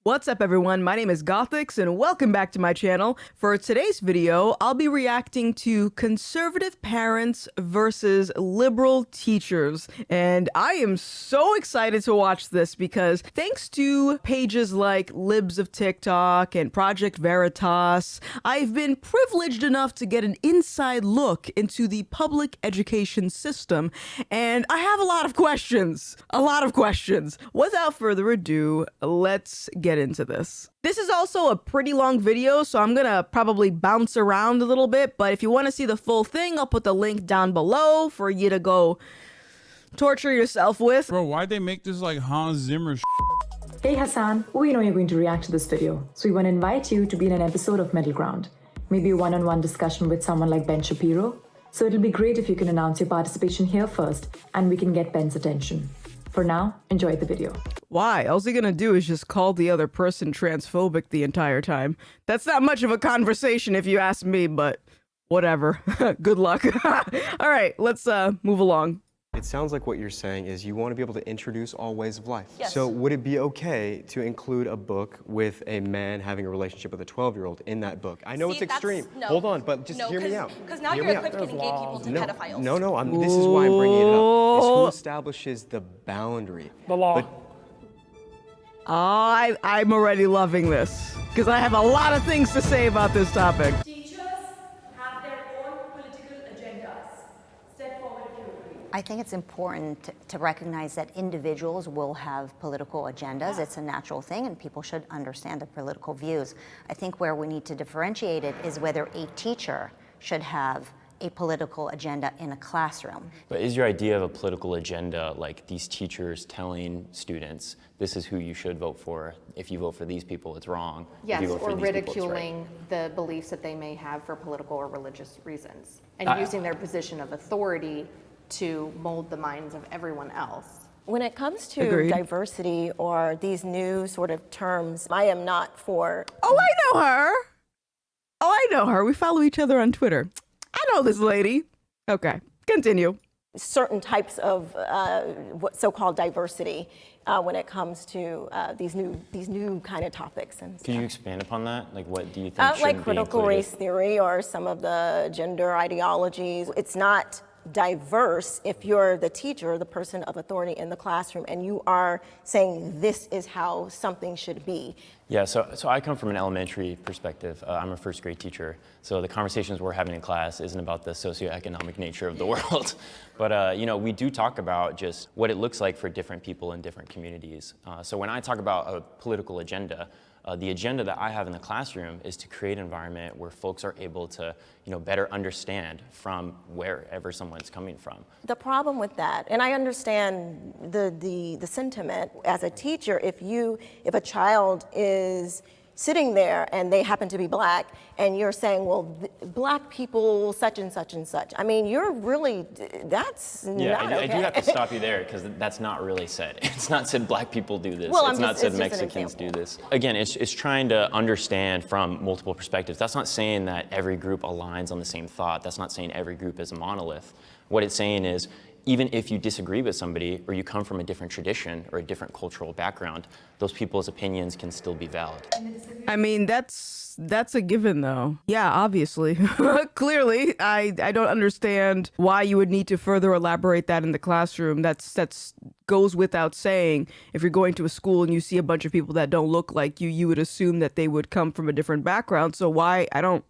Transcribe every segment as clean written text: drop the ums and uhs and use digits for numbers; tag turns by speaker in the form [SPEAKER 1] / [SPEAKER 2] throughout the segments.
[SPEAKER 1] What's up everyone, my name is Gothix and welcome back to my channel. For today's video, I'll be reacting to conservative parents versus liberal teachers. And I am so excited to watch this because thanks to pages like Libs of TikTok and Project Veritas, I've been privileged enough to get an inside look into the public education system. And I have a lot of questions. Without further ado, let's get into this. This is also a pretty long video, so I'm gonna probably bounce around a little bit, but if you want to see the full thing, I'll put the link down below for you to go torture yourself with.
[SPEAKER 2] Bro, why'd they make this like Hans Zimmer
[SPEAKER 3] Hey Hassan, we know you're going to react to this video, so we want to invite you to be in an episode of Middle Ground. Maybe a one-on-one discussion with someone like Ben Shapiro. So it'll be great if you can announce your participation here first, and we can get Ben's attention. For now, enjoy the video.
[SPEAKER 1] Why? All he gonna do is just call the other person transphobic the entire time. That's not much of a conversation if you ask me, but whatever. Good luck. All right, let's move along.
[SPEAKER 4] It sounds like what you're saying is you want to be able to introduce all ways of life.
[SPEAKER 5] Yes.
[SPEAKER 4] So would it be okay to include a book with a man having a relationship with a 12-year-old in that book? I know it's extreme.
[SPEAKER 5] No.
[SPEAKER 4] Hold on, but just hear me out.
[SPEAKER 5] Because now you're equivocating gay people to pedophiles.
[SPEAKER 4] No, this is why I'm bringing it up. Is who establishes the boundary.
[SPEAKER 6] The law.
[SPEAKER 4] But
[SPEAKER 1] I'm already loving this because I have a lot of things to say about this topic.
[SPEAKER 7] Teachers have their own political agendas. Step forward if you agree.
[SPEAKER 8] I think it's important to recognize that individuals will have political agendas. It's a natural thing, and people should understand their political views. I think where we need to differentiate it is whether a teacher should have a political agenda in a classroom.
[SPEAKER 9] But is your idea of a political agenda like these teachers telling students, this is who you should vote for, if you vote for these people, it's wrong.
[SPEAKER 10] Yes,
[SPEAKER 9] if you vote for
[SPEAKER 10] or
[SPEAKER 9] these people, it's right.
[SPEAKER 10] ridiculing the beliefs that they may have for political or religious reasons, and using their position of authority to mold the minds of everyone else.
[SPEAKER 11] When it comes to
[SPEAKER 1] Agreed.
[SPEAKER 11] diversity or these new sort of terms, I am not for...
[SPEAKER 1] Oh, I know her. We follow each other on Twitter. I know this lady. Okay, continue.
[SPEAKER 11] certain types of what so-called diversity when it comes to these new kind of topics. And
[SPEAKER 9] Can you expand upon that? Like, what do you think
[SPEAKER 11] like
[SPEAKER 9] shouldn't be
[SPEAKER 11] critical
[SPEAKER 9] included?
[SPEAKER 11] race theory or some of the gender ideologies. It's not diverse if you're the teacher, the person of authority in the classroom, and you are saying this is how something should be.
[SPEAKER 9] Yeah, so I come from an elementary perspective. I'm a first grade teacher, so the conversations we're having in class isn't about the socioeconomic nature of the world. But you know, we do talk about just what it looks like for different people in different communities. So when I talk about a political agenda, the agenda that I have in the classroom is to create an environment where folks are able to, you know, better understand from wherever someone's coming from.
[SPEAKER 11] The problem with that, and I understand the sentiment as a teacher, if a child is sitting there and they happen to be black and you're saying, well, black people such and such and such. I mean, you're really, that's not okay.
[SPEAKER 9] I do have to stop you there because that's not really said. It's not said black people do this.
[SPEAKER 11] Well,
[SPEAKER 9] it's not said Mexicans do this. Again, it's trying to understand from multiple perspectives. That's not saying that every group aligns on the same thought. That's not saying every group is a monolith. What it's saying is, even if you disagree with somebody or you come from a different tradition or a different cultural background, those people's opinions can still be valid.
[SPEAKER 1] I mean, that's a given though. Yeah, obviously. Clearly, I don't understand why you would need to further elaborate that in the classroom. That's goes without saying. If you're going to a school and you see a bunch of people that don't look like you would assume that they would come from a different background. So why, I'm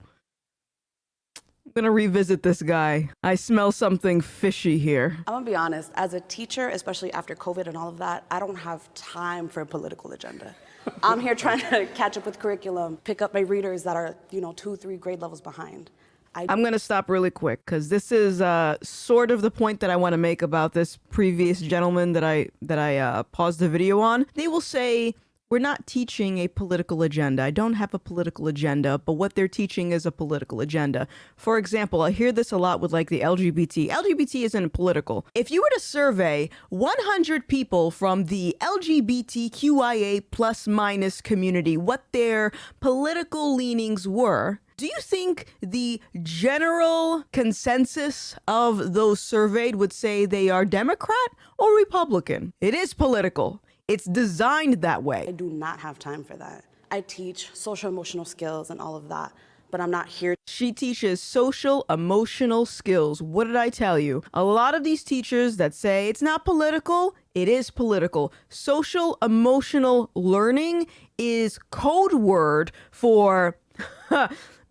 [SPEAKER 1] gonna revisit this guy. I smell something fishy here.
[SPEAKER 5] I'm gonna be honest, as a teacher, especially after COVID and all of that, I don't have time for a political agenda. I'm here trying to catch up with curriculum, pick up my readers that are, 2, 3 grade levels behind.
[SPEAKER 1] I'm gonna stop really quick because this is sort of the point that I want to make about this previous gentleman that I paused the video on. They will say, we're not teaching a political agenda. I don't have a political agenda, but what they're teaching is a political agenda. For example, I hear this a lot with like the LGBT. LGBT isn't political. If you were to survey 100 people from the LGBTQIA plus minus community, what their political leanings were, do you think the general consensus of those surveyed would say they are Democrat or Republican? It is political. It's designed that way.
[SPEAKER 5] I do not have time for that. I teach social emotional skills and all of that, but I'm not here.
[SPEAKER 1] She teaches social emotional skills. What did I tell you? A lot of these teachers that say it's not political, it is political. Social emotional learning is code word for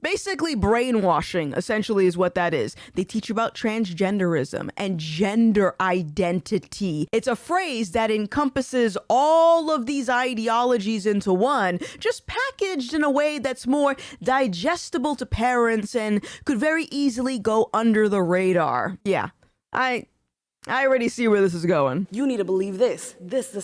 [SPEAKER 1] basically brainwashing, essentially, is what that is. They teach about transgenderism and gender identity. It's a phrase that encompasses all of these ideologies into one, just packaged in a way that's more digestible to parents and could very easily go under the radar. Yeah, I already see where this is going.
[SPEAKER 5] You need to believe this,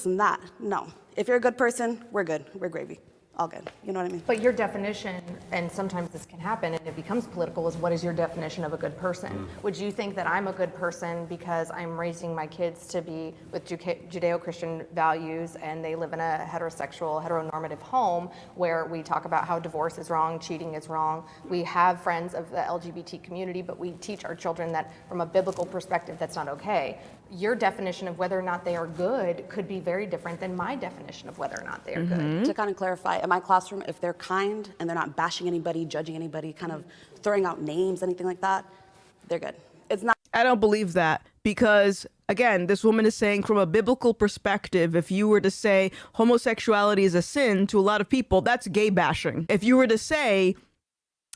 [SPEAKER 5] and that. No. If you're a good person, we're good. We're gravy. All good. You know what I mean?
[SPEAKER 10] But your definition, and sometimes this can happen and it becomes political, is what is your definition of a good person? Would you think that I'm a good person because I'm raising my kids to be with Judeo-Christian values and they live in a heterosexual, heteronormative home where we talk about how divorce is wrong, cheating is wrong. We have friends of the LGBT community, but we teach our children that from a biblical perspective, that's not okay. Your definition of whether or not they are good could be very different than my definition of whether or not they are good.
[SPEAKER 5] To kind of clarify, in my classroom, if they're kind and they're not bashing anybody, judging anybody, kind of throwing out names, anything like that, they're good. It's not.
[SPEAKER 1] I don't believe that because, again, this woman is saying from a biblical perspective, if you were to say homosexuality is a sin to a lot of people, that's gay bashing. If you were to say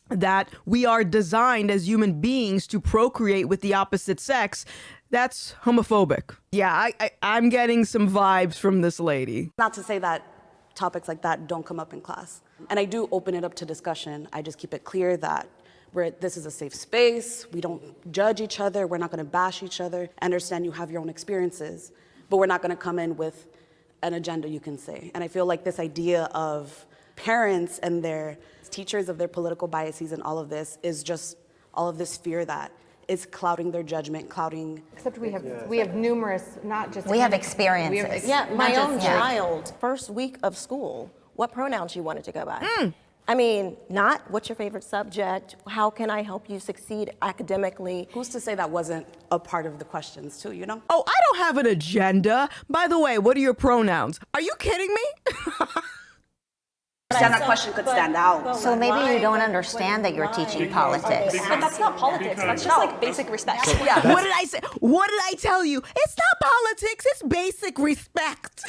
[SPEAKER 1] that we are designed as human beings to procreate with the opposite sex, that's homophobic. Yeah, I'm getting some vibes from this lady.
[SPEAKER 5] Not to say that topics like that don't come up in class. And I do open it up to discussion. I just keep it clear that this is a safe space. We don't judge each other. We're not going to bash each other. I understand you have your own experiences, but we're not going to come in with an agenda, you can say. And I feel like this idea of parents and their teachers of their political biases and all of this is just all of this fear that is clouding their judgment, clouding.
[SPEAKER 10] Except we have numerous, not just.
[SPEAKER 8] We have experiences.
[SPEAKER 11] Yeah, my
[SPEAKER 8] Not
[SPEAKER 11] own
[SPEAKER 8] just-
[SPEAKER 11] child, first week of school, what pronouns she wanted to go by. I mean, not what's your favorite subject, how can I help you succeed academically.
[SPEAKER 5] Who's to say that wasn't a part of the questions too, you know?
[SPEAKER 1] Oh, I don't have an agenda. By the way, what are your pronouns? Are you kidding me?
[SPEAKER 5] That question could stand out.
[SPEAKER 8] So maybe you don't understand that you're teaching politics.
[SPEAKER 6] But that's not politics. That's just like basic respect.
[SPEAKER 5] Yeah.
[SPEAKER 1] What did I say? What did I tell you? It's not politics, it's basic respect.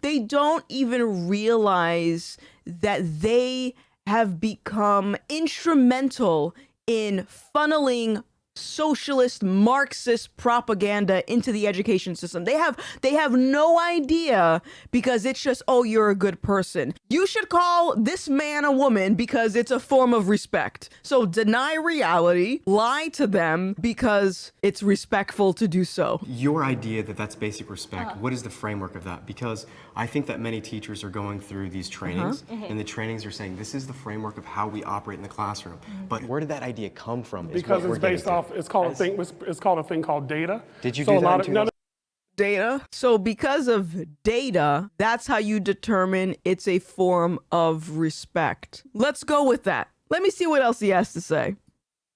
[SPEAKER 1] They don't even realize that they have become instrumental in funneling socialist Marxist propaganda into the education system. They have no idea because it's just, oh, you're a good person. You should call this man a woman because it's a form of respect. So deny reality, lie to them because it's respectful to do so.
[SPEAKER 4] Your idea that that's basic respect, what is the framework of that? Because I think that many teachers are going through these trainings and the trainings are saying this is the framework of how we operate in the classroom. But where did that idea come from?
[SPEAKER 12] Because it's based off, it's called a thing called data.
[SPEAKER 4] Did you do that in
[SPEAKER 1] Data. So because of data, that's how you determine it's a form of respect. Let's go with that. Let me see what else he has to say.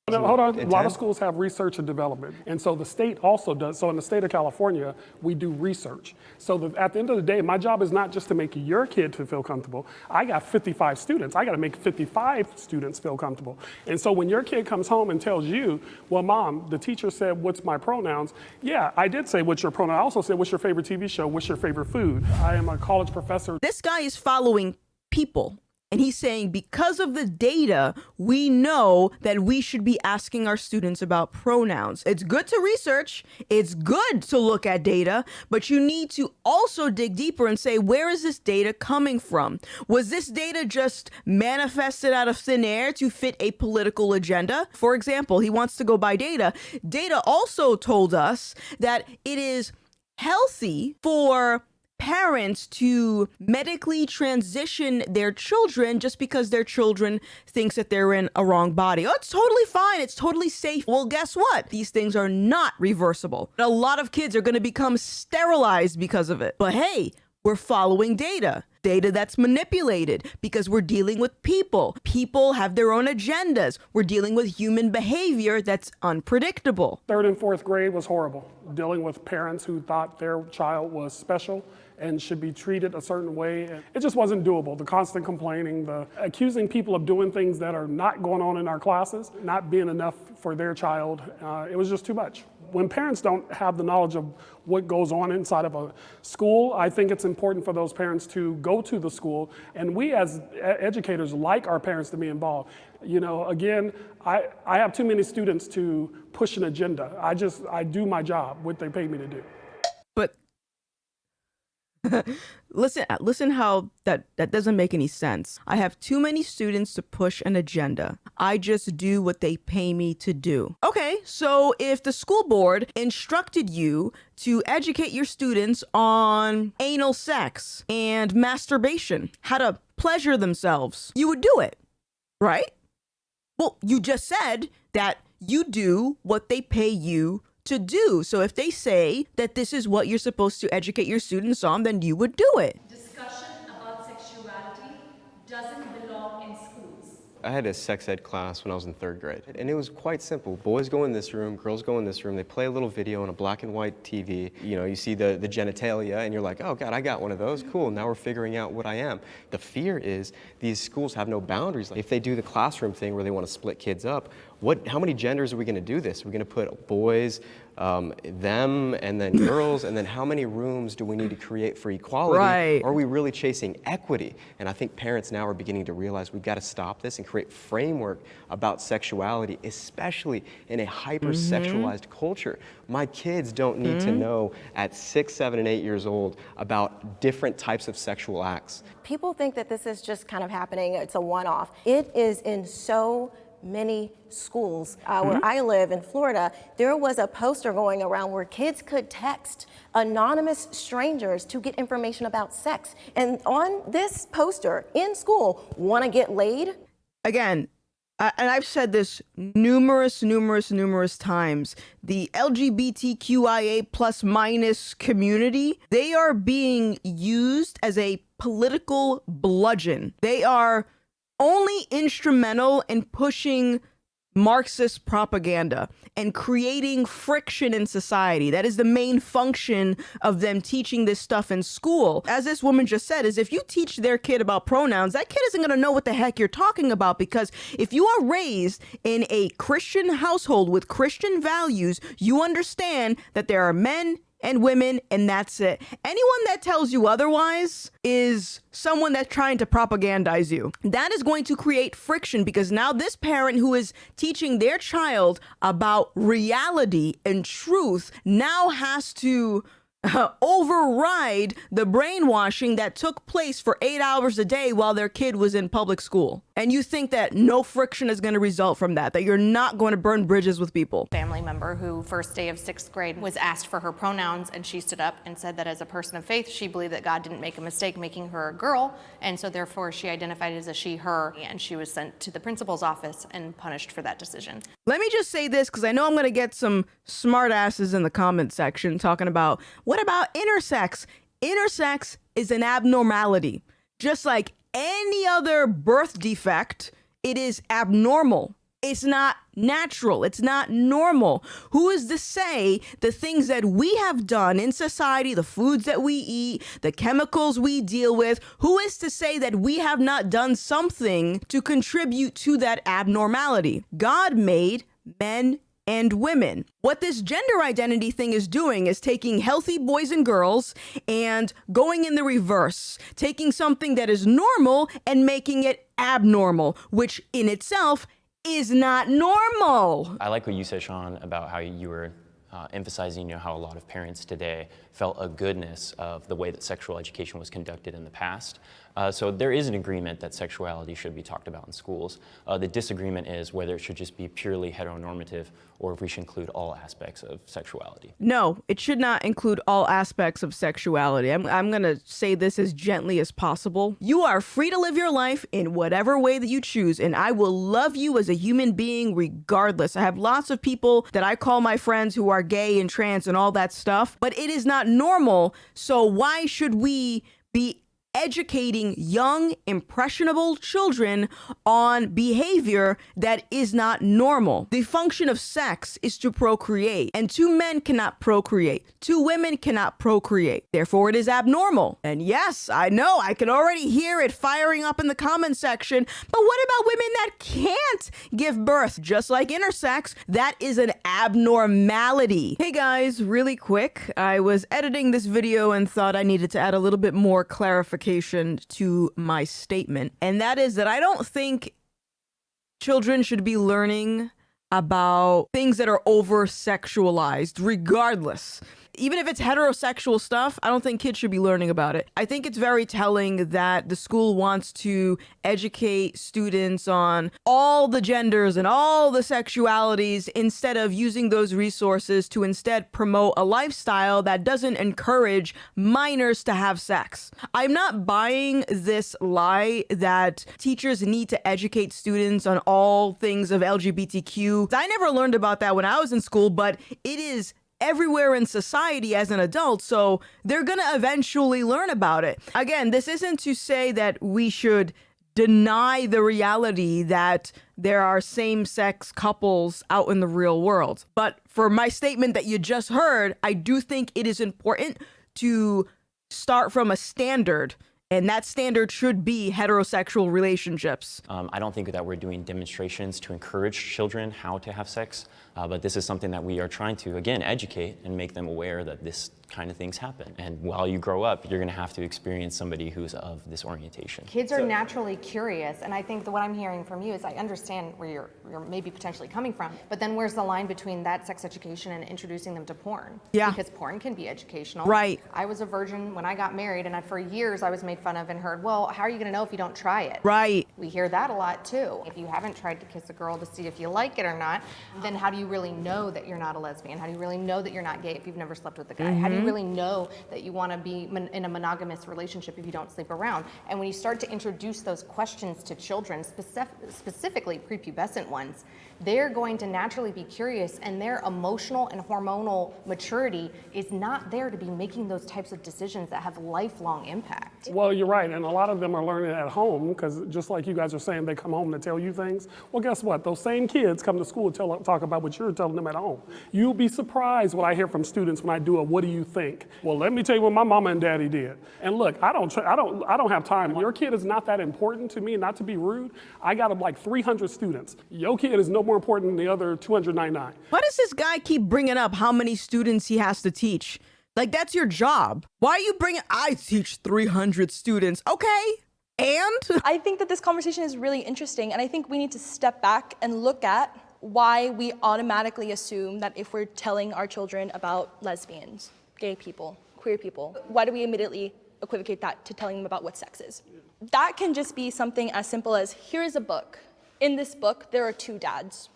[SPEAKER 12] No, hold on. A lot of schools have research and development. And so the state also does. So in the state of California, we do research. So at the end of the day, my job is not just to make your kid to feel comfortable. I got 55 students. I got to make 55 students feel comfortable. And so when your kid comes home and tells you, well, Mom, the teacher said, what's my pronouns? Yeah, I did say what's your pronoun. I also said, what's your favorite TV show? What's your favorite food? I am a college professor.
[SPEAKER 1] This guy is following people. And he's saying because of the data, we know that we should be asking our students about pronouns. It's good to research. It's good to look at data, but you need to also dig deeper and say, where is this data coming from? Was this data just manifested out of thin air to fit a political agenda? For example, he wants to go by data. Data also told us that it is healthy for parents to medically transition their children just because their children thinks that they're in a wrong body. Oh, it's totally fine. It's totally safe. Well, guess what? These things are not reversible. A lot of kids are going to become sterilized because of it. But hey, we're following data that's manipulated because we're dealing with people. People have their own agendas. We're dealing with human behavior that's unpredictable.
[SPEAKER 12] 3rd and 4th grade was horrible. Dealing with parents who thought their child was special and should be treated a certain way. And it just wasn't doable. The constant complaining, the accusing people of doing things that are not going on in our classes, not being enough for their child, it was just too much. When parents don't have the knowledge of what goes on inside of a school, I think it's important for those parents to go to the school, and we as educators like our parents to be involved. You know, again, I have too many students to push an agenda. I do my job, what they pay me to do.
[SPEAKER 1] But listen how that doesn't make any sense. I have too many students to push an agenda. I just do what they pay me to do. Okay, so if the school board instructed you to educate your students on anal sex and masturbation, how to pleasure themselves, you would do it, right? Well, you just said that you do what they pay you to do. So if they say that this is what you're supposed to educate your students on, then you would do it.
[SPEAKER 7] Discussion about sexuality doesn't belong in schools.
[SPEAKER 4] I had a sex ed class when I was in 3rd grade, and it was quite simple. Boys go in this room, girls go in this room, they play a little video on a black and white TV. You know, you see the genitalia, and you're like, oh God, I got one of those, cool, now we're figuring out what I am. The fear is these schools have no boundaries. If they do the classroom thing where they want to split kids up, how many genders are we going to do this? We're going to put boys, them, and then girls, and then how many rooms do we need to create for equality?
[SPEAKER 1] Right.
[SPEAKER 4] Or are we really chasing equity? And I think parents now are beginning to realize we've got to stop this and create framework about sexuality, especially in a hyper-sexualized culture. My kids don't need to know at 6, 7, and 8 years old about different types of sexual acts.
[SPEAKER 11] People think that this is just kind of happening, it's a one-off. It is in so many schools. Where I live in Florida, there was a poster going around where kids could text anonymous strangers to get information about sex. And on this poster in school, want to get laid?
[SPEAKER 1] Again, and I've said this numerous times, the LGBTQIA plus minus community, they are being used as a political bludgeon. They are only instrumental in pushing Marxist propaganda and creating friction in society. That is the main function of them teaching this stuff in school. As this woman just said, is if you teach their kid about pronouns, that kid isn't going to know what the heck you're talking about, because if you are raised in a Christian household with Christian values, you understand that there are men and women, and that's it. Anyone that tells you otherwise is someone that's trying to propagandize you. That is going to create friction, because now this parent who is teaching their child about reality and truth now has to override the brainwashing that took place for 8 hours a day while their kid was in public school. And you think that no friction is going to result from that you're not going to burn bridges with people.
[SPEAKER 10] Family member who first day of 6th grade was asked for her pronouns, and she stood up and said that as a person of faith, she believed that God didn't make a mistake making her a girl, and so therefore she identified as a she, her, and she was sent to the principal's office and punished for that decision.
[SPEAKER 1] Let me just say this, because I know I'm going to get some smart asses in the comment section talking about, what about intersex? Intersex is an abnormality. Just like any other birth defect, it is abnormal. It's not natural. It's not normal. Who is to say the things that we have done in society, the foods that we eat, the chemicals we deal with, who is to say that we have not done something to contribute to that abnormality? God made men and women. What this gender identity thing is doing is taking healthy boys and girls and going in the reverse, taking something that is normal and making it abnormal, which in itself is not normal.
[SPEAKER 9] I like what you said, Sean, about how you were emphasizing, how a lot of parents today felt a goodness of the way that sexual education was conducted in the past. So there is an agreement that sexuality should be talked about in schools. The disagreement is whether it should just be purely heteronormative or if we should include all aspects of sexuality.
[SPEAKER 1] No, it should not include all aspects of sexuality. I'm going to say this as gently as possible. You are free to live your life in whatever way that you choose, and I will love you as a human being regardless. I have lots of people that I call my friends who are gay and trans and all that stuff, but it is not normal. So why should we be educating young, impressionable children on behavior that is not normal. The function of sex is to procreate, and two men cannot procreate. Two women cannot procreate. Therefore, it is abnormal. And yes, I know, I can already hear it firing up in the comment section, but what about women that can't give birth? Just like intersex, that is an abnormality. Hey guys, really quick, I was editing this video and thought I needed to add a little bit more clarification to my statement, and that is that I don't think children should be learning about things that are over-sexualized, regardless. Even if it's heterosexual stuff, I don't think kids should be learning about it. I think it's very telling that the school wants to educate students on all the genders and all the sexualities instead of using those resources to instead promote a lifestyle that doesn't encourage minors to have sex. I'm not buying this lie that teachers need to educate students on all things of LGBTQ. I never learned about that when I was in school, but it is everywhere in society as an adult, so they're gonna eventually learn about it. Again, this isn't to say that we should deny the reality that there are same-sex couples out in the real world. But for my statement that you just heard, I do think it is important to start from a standard, and that standard should be heterosexual relationships.
[SPEAKER 9] I don't think that we're doing demonstrations to encourage children how to have sex, but this is something that we are trying to, again, educate and make them aware that this kind of things happen. And while you grow up, you're gonna have to experience somebody who's of this orientation.
[SPEAKER 10] Kids are naturally curious, and I think that what I'm hearing from you is I understand where you're maybe potentially coming from, but then where's the line between that sex education and introducing them to porn?
[SPEAKER 1] Yeah.
[SPEAKER 10] Because porn can be educational.
[SPEAKER 1] Right.
[SPEAKER 10] I was a virgin when I got married, and for years I was made fun of and heard, well, how are you gonna know if you don't try it?
[SPEAKER 1] Right.
[SPEAKER 10] We hear that a lot too. If you haven't tried to kiss a girl to see if you like it or not, then how do you really know that you're not a lesbian? How do you really know that you're not gay if you've never slept with a guy? How do you really know that you want to be in a monogamous relationship if you don't sleep around? And when you start to introduce those questions to children, specifically prepubescent ones, they're going to naturally be curious, and their emotional and hormonal maturity is not there to be making those types of decisions that have lifelong impact.
[SPEAKER 12] Well, you're right, and a lot of them are learning at home, because just like you guys are saying, they come home to tell you things. Well, guess what? Those same kids come to school and talk about what you're telling them at home. You'll be surprised what I hear from students when I do a "what do you think?" Well, let me tell you what my mama and daddy did. And look, I don't have time. Your kid is not that important to me, not to be rude. I got like 300 students. Your kid is no more important than the other 299.
[SPEAKER 1] Why does this guy keep bringing up how many students he has to teach? Like, that's your job. Why are you bringing, I teach 300 students. Okay, and?
[SPEAKER 6] I think that this conversation is really interesting, and I think we need to step back and look at why we automatically assume that if we're telling our children about lesbians, gay people, queer people, why do we immediately equivocate that to telling them about what sex is? That can just be something as simple as, here is a book. In this book, there are two dads.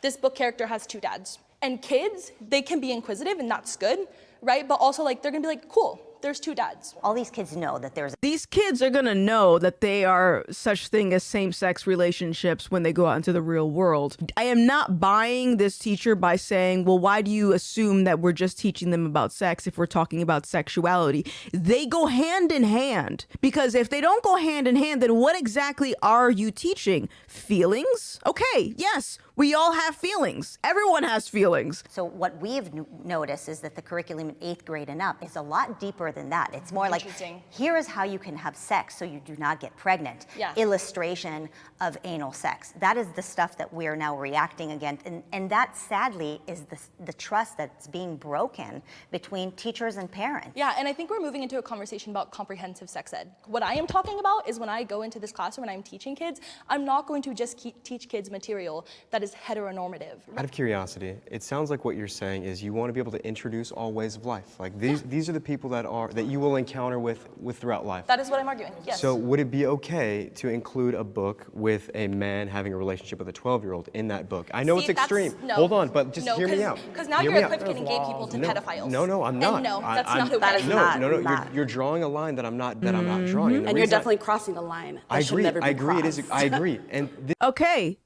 [SPEAKER 6] This book character has two dads. And kids, they can be inquisitive, and that's good, right? But also, like, they're gonna be like, cool, there's two dads.
[SPEAKER 8] All these kids know that there's...
[SPEAKER 1] These kids are gonna know that they are such thing as same-sex relationships when they go out into the real world. I am not buying this teacher by saying, well, why do you assume that we're just teaching them about sex if we're talking about sexuality? They go hand in hand, because if they don't go hand in hand, then what exactly are you teaching? Feelings? Okay, yes, we all have feelings. Everyone has feelings.
[SPEAKER 8] So what we've noticed is that the curriculum in 8th grade and up is a lot deeper than that. It's more like, here is how you can have sex so you do not get pregnant.
[SPEAKER 6] Yeah.
[SPEAKER 8] Illustration of anal sex. That is the stuff that we're now reacting against. And that, sadly, is the trust that's being broken between teachers and parents.
[SPEAKER 6] Yeah, and I think we're moving into a conversation about comprehensive sex ed. What I am talking about is when I go into this classroom and I'm teaching kids, I'm not going to just teach kids material that is heteronormative.
[SPEAKER 4] Out of curiosity, it sounds like what you're saying is you want to be able to introduce all ways of life. Like these are the people that you will encounter with throughout life.
[SPEAKER 6] That is what I'm arguing, yes.
[SPEAKER 4] So would it be okay to include a book with a man having a relationship with a 12-year-old in that book? I know it's extreme.
[SPEAKER 6] No,
[SPEAKER 4] hold on, but just hear me out.
[SPEAKER 6] Because now you're equivocating gay people to pedophiles.
[SPEAKER 4] No, I'm not.
[SPEAKER 6] And no, that's not okay.
[SPEAKER 5] That is not.
[SPEAKER 4] You're drawing a line that I'm not drawing.
[SPEAKER 5] And you're definitely crossing a line.
[SPEAKER 4] I agree. I agree. And
[SPEAKER 1] Okay.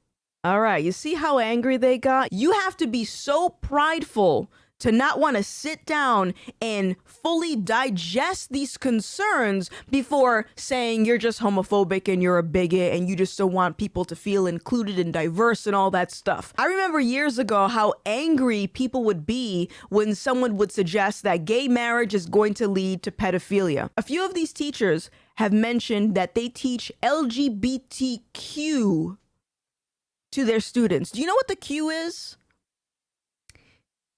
[SPEAKER 1] All right. You see how angry they got? You have to be so prideful to not want to sit down and fully digest these concerns before saying you're just homophobic and you're a bigot and you just don't want people to feel included and diverse and all that stuff. I remember years ago how angry people would be when someone would suggest that gay marriage is going to lead to pedophilia. A few of these teachers have mentioned that they teach LGBTQ to their students. Do you know what the Q is?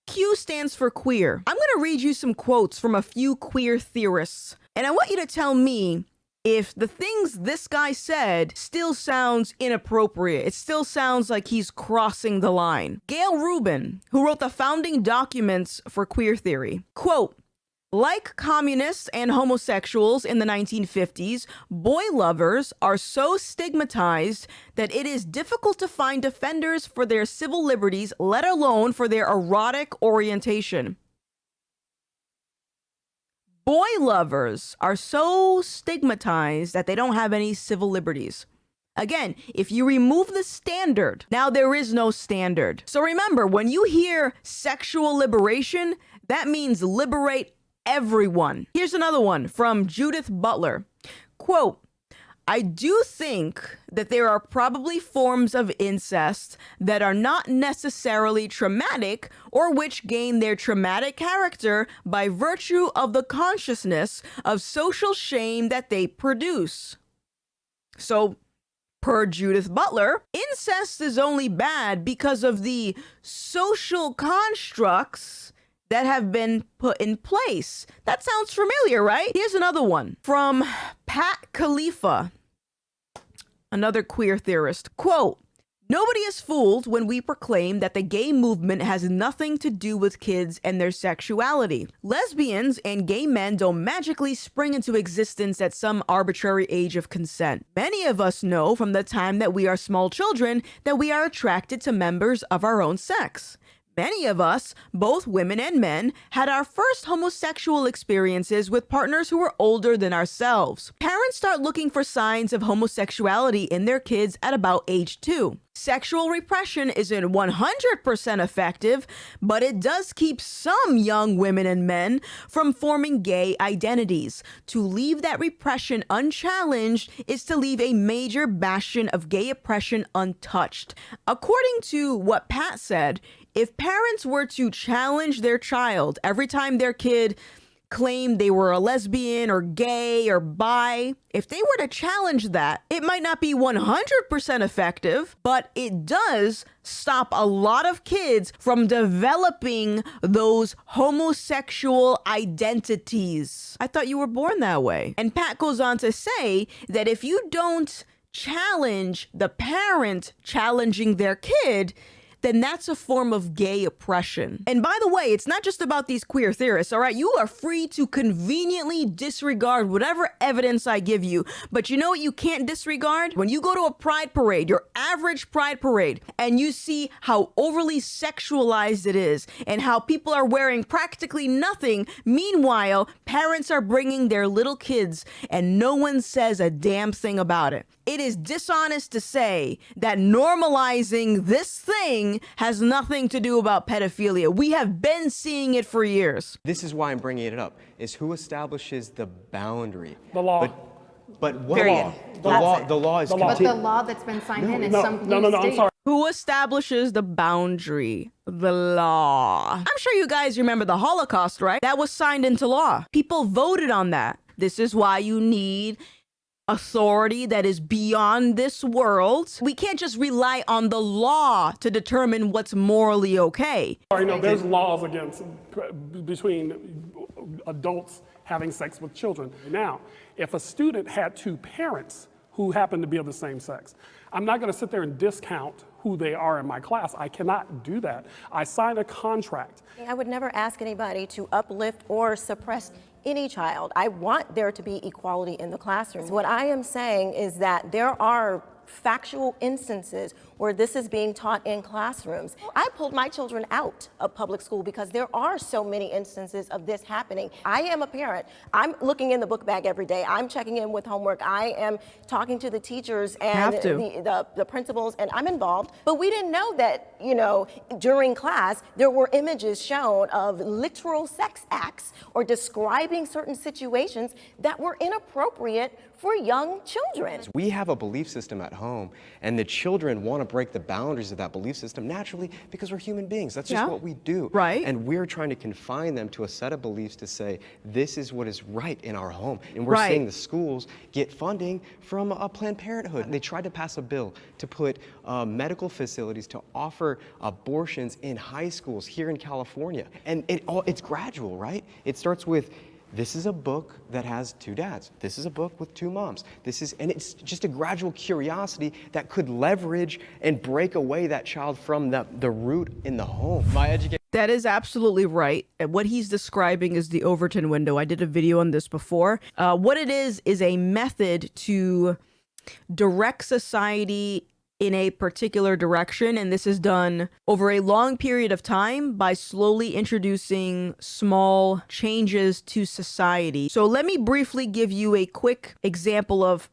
[SPEAKER 1] Q stands for queer. I'm going to read you some quotes from a few queer theorists, and I want you to tell me if the things this guy said still sounds inappropriate. It still sounds like he's crossing the line. Gail Rubin, who wrote the founding documents for queer theory, quote, "Like communists and homosexuals in the 1950s, boy lovers are so stigmatized that it is difficult to find defenders for their civil liberties, let alone for their erotic orientation. Boy lovers are so stigmatized that they don't have any civil liberties." Again, if you remove the standard, now there is no standard. So remember, when you hear sexual liberation, that means liberate everyone. Here's another one from Judith Butler. Quote, "I do think that there are probably forms of incest that are not necessarily traumatic or which gain their traumatic character by virtue of the consciousness of social shame that they produce." So, per Judith Butler, incest is only bad because of the social constructs that have been put in place. That sounds familiar, right? Here's another one from Pat Khalifa, another queer theorist. Quote, "Nobody is fooled when we proclaim that the gay movement has nothing to do with kids and their sexuality. Lesbians and gay men don't magically spring into existence at some arbitrary age of consent. Many of us know from the time that we are small children that we are attracted to members of our own sex. Many of us, both women and men, had our first homosexual experiences with partners who were older than ourselves. Parents start looking for signs of homosexuality in their kids at about age 2. Sexual repression isn't 100% effective, but it does keep some young women and men from forming gay identities. To leave that repression unchallenged is to leave a major bastion of gay oppression untouched." According to what Pat said, if parents were to challenge their child every time their kid claimed they were a lesbian or gay or bi, if they were to challenge that, it might not be 100% effective, but it does stop a lot of kids from developing those homosexual identities. I thought you were born that way. And Pat goes on to say that if you don't challenge the parent challenging their kid, then that's a form of gay oppression. And by the way, it's not just about these queer theorists, all right? You are free to conveniently disregard whatever evidence I give you. But you know what you can't disregard? When you go to a pride parade, your average pride parade, and you see how overly sexualized it is and how people are wearing practically nothing. Meanwhile, parents are bringing their little kids and no one says a damn thing about it. It is dishonest to say that normalizing this thing has nothing to do about pedophilia. We have been seeing it for years.
[SPEAKER 4] This is why I'm bringing it up, is who establishes the boundary.
[SPEAKER 12] The law.
[SPEAKER 4] But what
[SPEAKER 5] Period.
[SPEAKER 4] law? The law is
[SPEAKER 10] But the law that's been signed in some blue
[SPEAKER 12] I'm
[SPEAKER 10] states.
[SPEAKER 12] sorry.
[SPEAKER 1] Who establishes the boundary? The law. I'm sure you guys remember the Holocaust, right? That was signed into law. People voted on that. This is why you need authority that is beyond this world. We can't just rely on the law to determine what's morally okay.
[SPEAKER 12] There's laws against between adults having sex with children. Now, if a student had two parents who happen to be of the same sex, I'm not going to sit there and discount who they are in my class. I cannot do that. I signed a contract.
[SPEAKER 11] I would never ask anybody to uplift or suppress any child. I want there to be equality in the classroom. What I am saying is that there are factual instances where this is being taught in classrooms. I pulled my children out of public school because there are so many instances of this happening. I am a parent. I'm looking in the book bag every day. I'm checking in with homework. I am talking to the teachers and the principals, and I'm involved. But we didn't know that, you know, during class, there were images shown of literal sex acts or describing certain situations that were inappropriate for young children.
[SPEAKER 4] We have a belief system at home, and the children want to break the boundaries of that belief system naturally because we're human beings. That's just what we do.
[SPEAKER 1] Right.
[SPEAKER 4] And we're trying to confine them to a set of beliefs to say, this is what is right in our home. And we're seeing the schools get funding from Planned Parenthood. They tried to pass a bill to put medical facilities to offer abortions in high schools here in California. And it's gradual, right? It starts with, this is a book that has 2 dads. This is a book with 2 moms. And it's just a gradual curiosity that could leverage and break away that child from the root in the home.
[SPEAKER 1] That is absolutely right. What he's describing is the Overton window. I did a video on this before. What it is a method to direct society in a particular direction, and this is done over a long period of time by slowly introducing small changes to society. So let me briefly give you a quick example of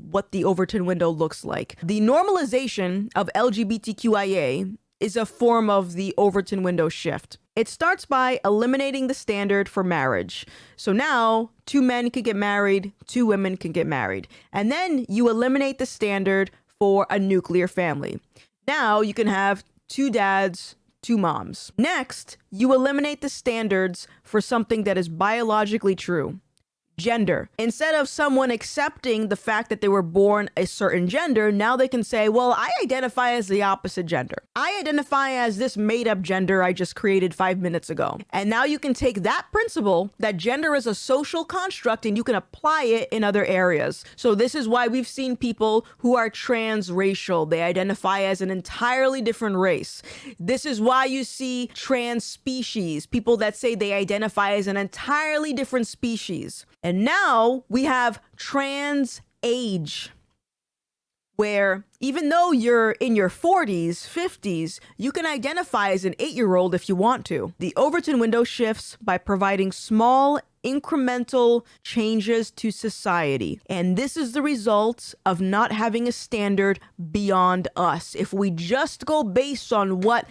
[SPEAKER 1] what the Overton window looks like. The normalization of LGBTQIA is a form of the Overton window shift. It starts by eliminating the standard for marriage. So now 2 men can get married, 2 women can get married. And then you eliminate the standard for a nuclear family. Now you can have 2 dads, 2 moms. Next, you eliminate the standards for something that is biologically true. Gender. Instead of someone accepting the fact that they were born a certain gender, now they can say, well, I identify as the opposite gender. I identify as this made-up gender I just created 5 minutes ago. And now you can take that principle, that gender is a social construct, and you can apply it in other areas. So this is why we've seen people who are transracial. They identify as an entirely different race. This is why you see trans species, people that say they identify as an entirely different species. And now we have trans age, where even though you're in your 40s, 50s, you can identify as an 8-year-old if you want to. The Overton window shifts by providing small, incremental changes to society. And this is the result of not having a standard beyond us. If we just go based on what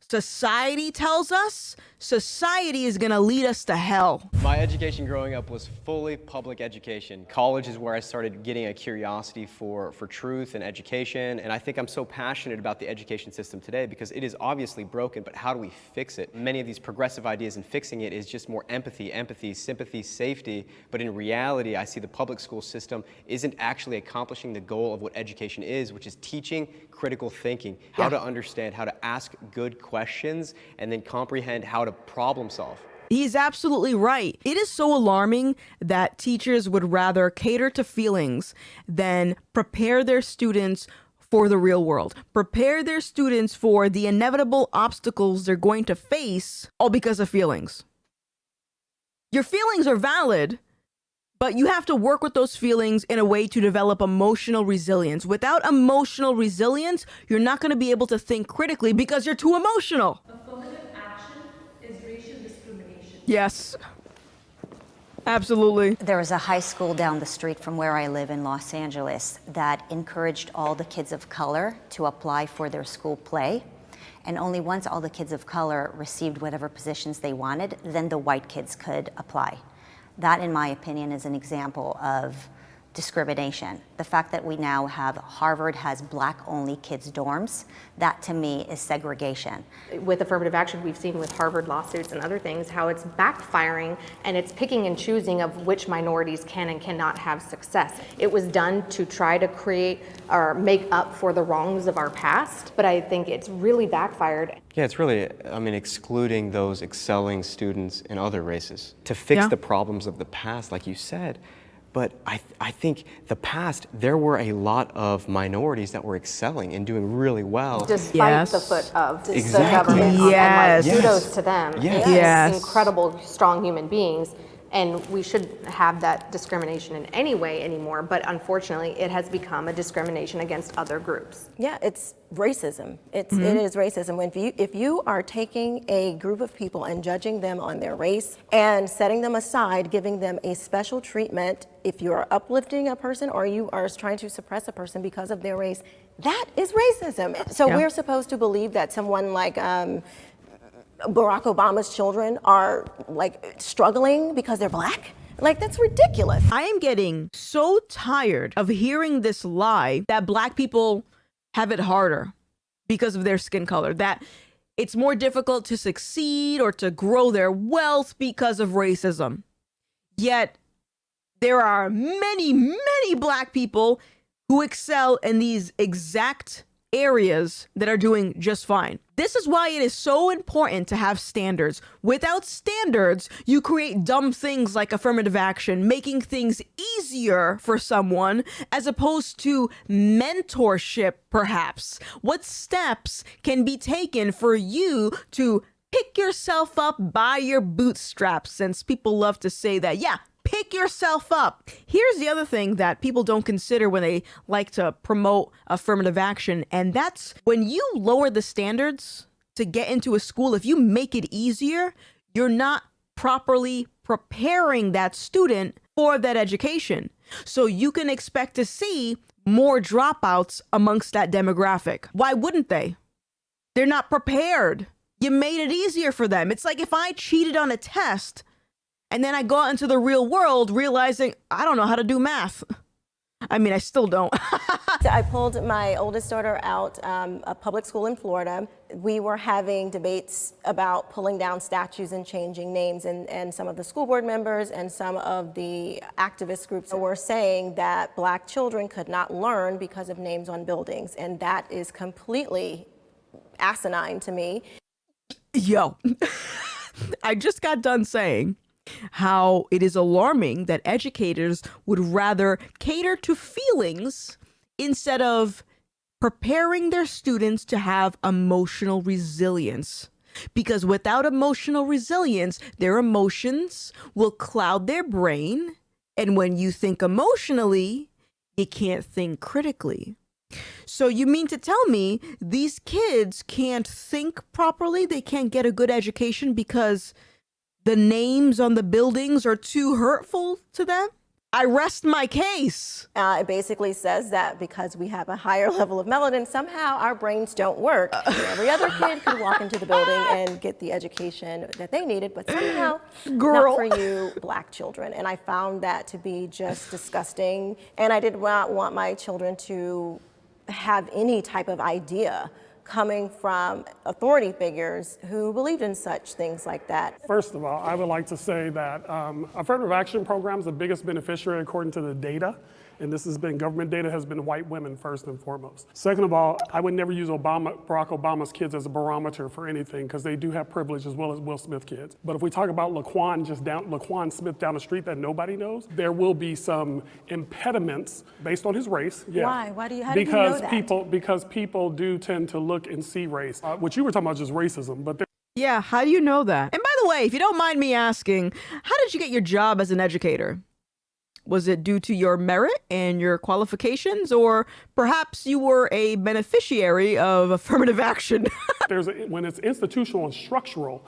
[SPEAKER 1] society tells us, society is going to lead us to hell.
[SPEAKER 4] My education growing up was fully public education. College is where I started getting a curiosity for truth and education, and I think I'm so passionate about the education system today because it is obviously broken, but how do we fix it? Many of these progressive ideas in fixing it is just more empathy, sympathy, safety, but in reality, I see the public school system isn't actually accomplishing the goal of what education is, which is teaching critical thinking, how to understand, how to ask good questions, and then comprehend how to problem solve.
[SPEAKER 1] He's absolutely right. It is so alarming that teachers would rather cater to feelings than prepare their students for the real world. Prepare their students for the inevitable obstacles they're going to face, all because of feelings. Your feelings are valid, but you have to work with those feelings in a way to develop emotional resilience. Without emotional resilience, you're not going to be able to think critically because you're too emotional.
[SPEAKER 7] Affirmative action is racial discrimination.
[SPEAKER 1] Yes, absolutely.
[SPEAKER 8] There was a high school down the street from where I live in Los Angeles that encouraged all the kids of color to apply for their school play. And only once all the kids of color received whatever positions they wanted, then the white kids could apply. That, in my opinion, is an example of discrimination. The fact that we now have Harvard has black-only kids' dorms, that to me is segregation.
[SPEAKER 10] With affirmative action, we've seen with Harvard lawsuits and other things how it's backfiring and it's picking and choosing of which minorities can and cannot have success. It was done to try to create or make up for the wrongs of our past, but I think it's really backfired.
[SPEAKER 4] Yeah, it's really, excluding those excelling students in other races to fix the problems of the past, like you said. But I think the past, there were a lot of minorities that were excelling and doing really well.
[SPEAKER 10] Despite the foot of the
[SPEAKER 4] Exactly.
[SPEAKER 10] government.
[SPEAKER 1] Yes.
[SPEAKER 10] And kudos to them.
[SPEAKER 4] Yes.
[SPEAKER 10] They're
[SPEAKER 1] Yes.
[SPEAKER 10] incredible, strong human beings. And we shouldn't have that discrimination in any way anymore, but unfortunately, it has become a discrimination against other groups.
[SPEAKER 11] Yeah, it's racism. It is racism. If you are taking a group of people and judging them on their race and setting them aside, giving them a special treatment, if you are uplifting a person or you are trying to suppress a person because of their race, that is racism. So we're supposed to believe that someone like Barack Obama's children are like struggling because they're black? Like, that's ridiculous.
[SPEAKER 1] I am getting so tired of hearing this lie that black people have it harder because of their skin color, that it's more difficult to succeed or to grow their wealth because of racism. Yet there are many, many black people who excel in these exact areas that are doing just fine. This is why it is so important to have standards. Without standards, you create dumb things like affirmative action, making things easier for someone as opposed to mentorship, perhaps. What steps can be taken for you to pick yourself up by your bootstraps, since people love to say that, yeah, pick yourself up. Here's the other thing that people don't consider when they like to promote affirmative action, and that's when you lower the standards to get into a school, if you make it easier, you're not properly preparing that student for that education. So you can expect to see more dropouts amongst that demographic. Why wouldn't they? They're not prepared. You made it easier for them. It's like if I cheated on a test and then I go out into the real world realizing I don't know how to do math. I mean, I still don't.
[SPEAKER 11] I pulled my oldest daughter out a public school in Florida. We were having debates about pulling down statues and changing names, and some of the school board members and some of the activist groups were saying that black children could not learn because of names on buildings, and that is completely asinine to me.
[SPEAKER 1] Yo, I just got done saying how it is alarming that educators would rather cater to feelings instead of preparing their students to have emotional resilience. Because without emotional resilience, their emotions will cloud their brain. And when you think emotionally, you can't think critically. So you mean to tell me these kids can't think properly? They can't get a good education because the names on the buildings are too hurtful to them? I rest my case.
[SPEAKER 11] It basically says that because we have a higher level of melanin, somehow our brains don't work. Every other kid could walk into the building and get the education that they needed, but somehow not for you black children. And I found that to be just disgusting. And I did not want my children to have any type of idea coming from authority figures who believed in such things like that.
[SPEAKER 12] First of all, I would like to say that affirmative action programs, the biggest beneficiary according to the data, and this has been government data, has been white women first and foremost. Second of all, I would never use Barack Obama's kids as a barometer for anything because they do have privilege as well as Will Smith kids. But if we talk about Laquan Smith down the street that nobody knows, there will be some impediments based on his race. Yeah.
[SPEAKER 11] Why? How do you know that?
[SPEAKER 12] Because people do tend to look and see race. What you were talking about is just racism, but
[SPEAKER 1] Yeah, how do you know that? And by the way, if you don't mind me asking, how did you get your job as an educator? Was it due to your merit and your qualifications, or perhaps you were a beneficiary of affirmative action?
[SPEAKER 12] When it's institutional and structural,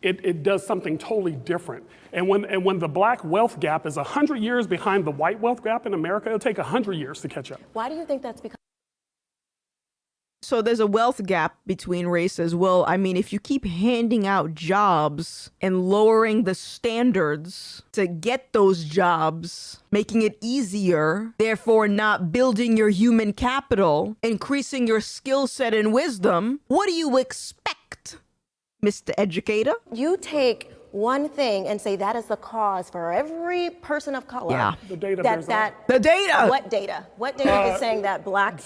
[SPEAKER 12] it does something totally different. And when the black wealth gap is 100 years behind the white wealth gap in America, it'll take 100 years to catch up.
[SPEAKER 11] Why do you think that's because?
[SPEAKER 1] So there's a wealth gap between races. Well, I mean, if you keep handing out jobs and lowering the standards to get those jobs, making it easier, therefore not building your human capital, increasing your skill set and wisdom, what do you expect, Mr. Educator?
[SPEAKER 11] You take one thing and say that is the cause for every person of color.
[SPEAKER 1] Yeah.
[SPEAKER 12] The data.
[SPEAKER 1] The data.
[SPEAKER 11] What data? What data is saying that black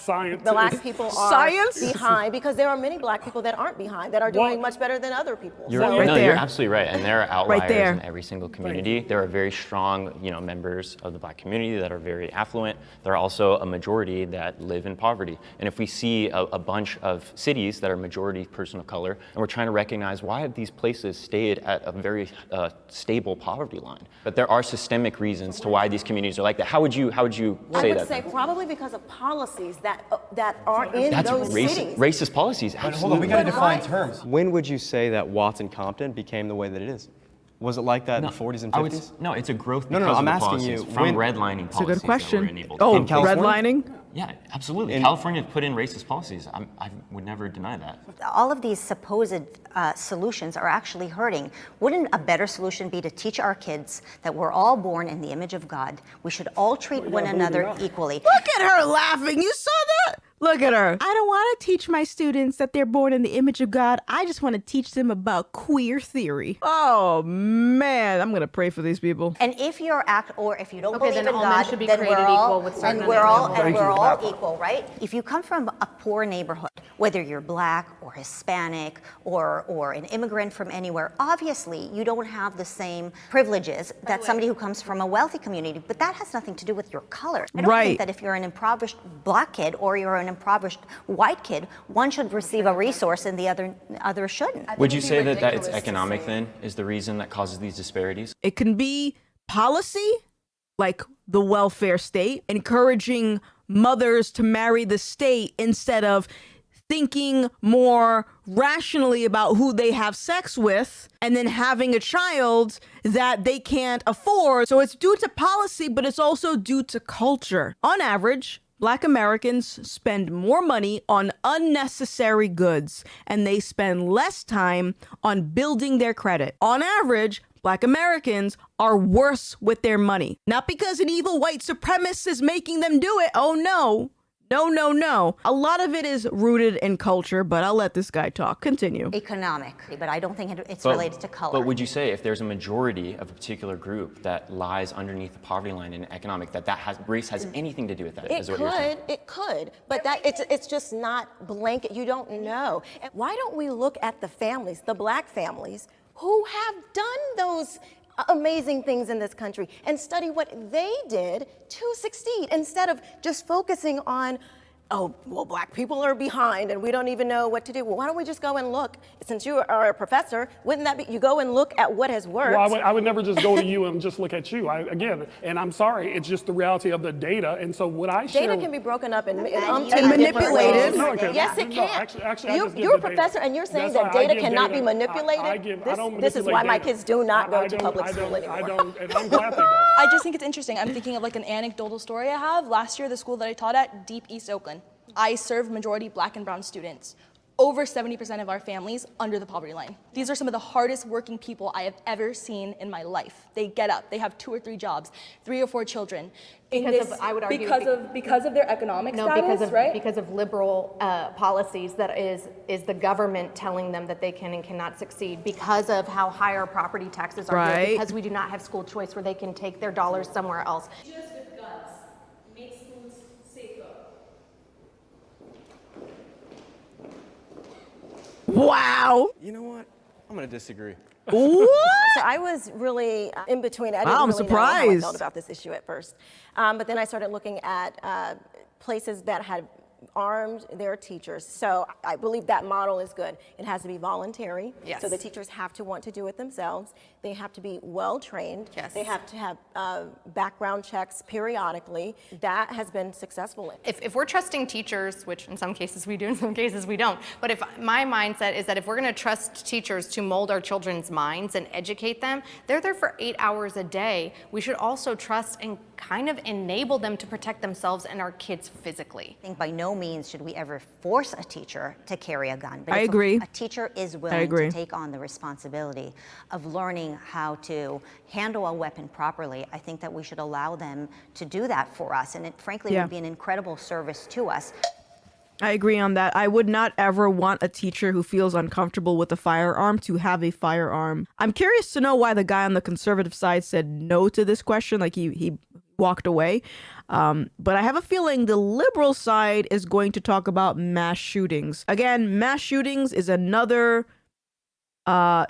[SPEAKER 11] people are behind? Because there are many black people that aren't behind, that are doing much better than other people.
[SPEAKER 9] You're absolutely right. And there are outliers in every single community. There are very strong, members of the black community that are very affluent. There are also a majority that live in poverty. And if we see a bunch of cities that are majority person of color, and we're trying to recognize why have these places stayed at a very very stable poverty line. But there are systemic reasons to why these communities are like that. How would you say that?
[SPEAKER 11] I would say probably because of policies that are in those cities.
[SPEAKER 9] Racist policies,
[SPEAKER 4] But
[SPEAKER 9] absolutely.
[SPEAKER 4] hold on, we gotta define terms. When would you say that Watts and Compton became the way that it is? Was it like that in the 40s and 50s?
[SPEAKER 9] No, it's a growth
[SPEAKER 4] No,
[SPEAKER 9] because
[SPEAKER 4] I'm
[SPEAKER 9] of the
[SPEAKER 4] asking
[SPEAKER 9] policies,
[SPEAKER 4] you,
[SPEAKER 9] from
[SPEAKER 4] when-
[SPEAKER 9] redlining
[SPEAKER 1] It's a
[SPEAKER 9] policies
[SPEAKER 1] good question.
[SPEAKER 9] that were enabled.
[SPEAKER 1] Oh,
[SPEAKER 4] In California?
[SPEAKER 1] redlining?
[SPEAKER 9] Yeah, absolutely. California put in racist policies. I would never deny that.
[SPEAKER 8] All of these supposed solutions are actually hurting. Wouldn't a better solution be to teach our kids that we're all born in the image of God? We should all treat one another equally.
[SPEAKER 1] Look at her laughing. You saw that? Look at her. I don't want to teach my students that they're born in the image of God. I just want to teach them about queer theory. Oh, man. I'm going to pray for these people.
[SPEAKER 8] And if you're or if you don't
[SPEAKER 10] Okay,
[SPEAKER 8] believe
[SPEAKER 10] then
[SPEAKER 8] in
[SPEAKER 10] all men
[SPEAKER 8] God,
[SPEAKER 10] should be
[SPEAKER 8] then
[SPEAKER 10] created
[SPEAKER 8] we're all
[SPEAKER 10] equal with certain
[SPEAKER 8] and we're all
[SPEAKER 10] unalienable
[SPEAKER 8] equal, right? If you come from a poor neighborhood, whether you're black or Hispanic or an immigrant from anywhere, obviously you don't have the same privileges that somebody who comes from a wealthy community. But that has nothing to do with your color. I don't
[SPEAKER 1] Right.
[SPEAKER 8] think that if you're an impoverished black kid or you're an impoverished white kid, one should receive a resource and the other shouldn't.
[SPEAKER 9] Would you say that it's economic then is the reason that causes these disparities?
[SPEAKER 1] It can be policy, like the welfare state, encouraging mothers to marry the state instead of thinking more rationally about who they have sex with and then having a child that they can't afford. So it's due to policy, but it's also due to culture. On average, Black Americans spend more money on unnecessary goods, and they spend less time on building their credit. On average, Black Americans are worse with their money. Not because an evil white supremacist is making them do it. Oh, no. No, no, no. A lot of it is rooted in culture, but I'll let this guy talk. Continue.
[SPEAKER 8] Economic, but I don't think it's related to color.
[SPEAKER 9] But would you say if there's a majority of a particular group that lies underneath the poverty line in economic, race has anything to do with that?
[SPEAKER 11] It could, but it's just not blanket. You don't know. And why don't we look at the families, the black families, who have done those amazing things in this country and study what they did to succeed instead of just focusing on, oh, well, black people are behind and we don't even know what to do. Well, why don't we just go and look? Since you are a professor, wouldn't that be, you go and look at what has worked?
[SPEAKER 12] Well, I would never just go to you and just look at you. Again, and I'm sorry, it's just the reality of the data. And so what I share...
[SPEAKER 11] Data can be broken up in
[SPEAKER 1] manipulated.
[SPEAKER 12] No, it can't.
[SPEAKER 11] Yes, it
[SPEAKER 12] No,
[SPEAKER 11] can.
[SPEAKER 12] actually, I just give
[SPEAKER 11] You're a
[SPEAKER 12] the data.
[SPEAKER 11] professor and you're saying
[SPEAKER 12] That's
[SPEAKER 11] that
[SPEAKER 12] why I
[SPEAKER 11] data
[SPEAKER 12] give
[SPEAKER 11] cannot be
[SPEAKER 12] data.
[SPEAKER 11] manipulated?
[SPEAKER 12] I don't
[SPEAKER 11] This is why
[SPEAKER 12] manipulate
[SPEAKER 11] my
[SPEAKER 12] data.
[SPEAKER 11] kids do not go to public
[SPEAKER 12] I
[SPEAKER 11] school
[SPEAKER 12] don't,
[SPEAKER 11] anymore.
[SPEAKER 12] I don't, and I'm glad they don't.
[SPEAKER 6] I just think it's interesting. I'm thinking of like an anecdotal story I have. Last year, the school that I taught at, Deep East Oakland, I served majority black and brown students. Over 70% of our families under the poverty line. These are some of the hardest working people I have ever seen in my life. They get up, they have 2 or 3 jobs, 3 or 4 children.
[SPEAKER 10] I would argue
[SPEAKER 6] because of their economic status, right?
[SPEAKER 10] Because of liberal policies that is the government telling them that they can and cannot succeed because of how high our property taxes are here,
[SPEAKER 1] Right.
[SPEAKER 10] because we do not have school choice where they can take their dollars somewhere else.
[SPEAKER 7] Teachers with guns make schools safer.
[SPEAKER 1] Wow.
[SPEAKER 4] You know what? I'm gonna disagree.
[SPEAKER 1] What?
[SPEAKER 11] So I was really in between. I didn't
[SPEAKER 1] I'm
[SPEAKER 11] really know how I
[SPEAKER 1] surprised.
[SPEAKER 11] felt about this issue at first. But then I started looking at places that had armed their teachers. So I believe that model is good. It has to be voluntary.
[SPEAKER 10] Yes.
[SPEAKER 11] So the teachers have to want to do it themselves. They have to be well trained.
[SPEAKER 10] Yes.
[SPEAKER 11] They have to have background checks periodically. That has been successful.
[SPEAKER 10] If we're trusting teachers, which in some cases we do, in some cases we don't, but if my mindset is that if we're going to trust teachers to mold our children's minds and educate them, they're there for 8 hours a day. We should also trust and kind of enable them to protect themselves and our kids physically.
[SPEAKER 8] I think by no means should we ever force a teacher to carry a gun. But
[SPEAKER 1] I
[SPEAKER 8] if
[SPEAKER 1] agree.
[SPEAKER 8] a teacher is willing to take on the responsibility of learning how to handle a weapon properly, I think that we should allow them to do that for us. And it frankly would be an incredible service to us.
[SPEAKER 1] I agree on that. I would not ever want a teacher who feels uncomfortable with a firearm to have a firearm. I'm curious to know why the guy on the conservative side said no to this question, like he walked away. But I have a feeling the liberal side is going to talk about mass shootings. Again, mass shootings is another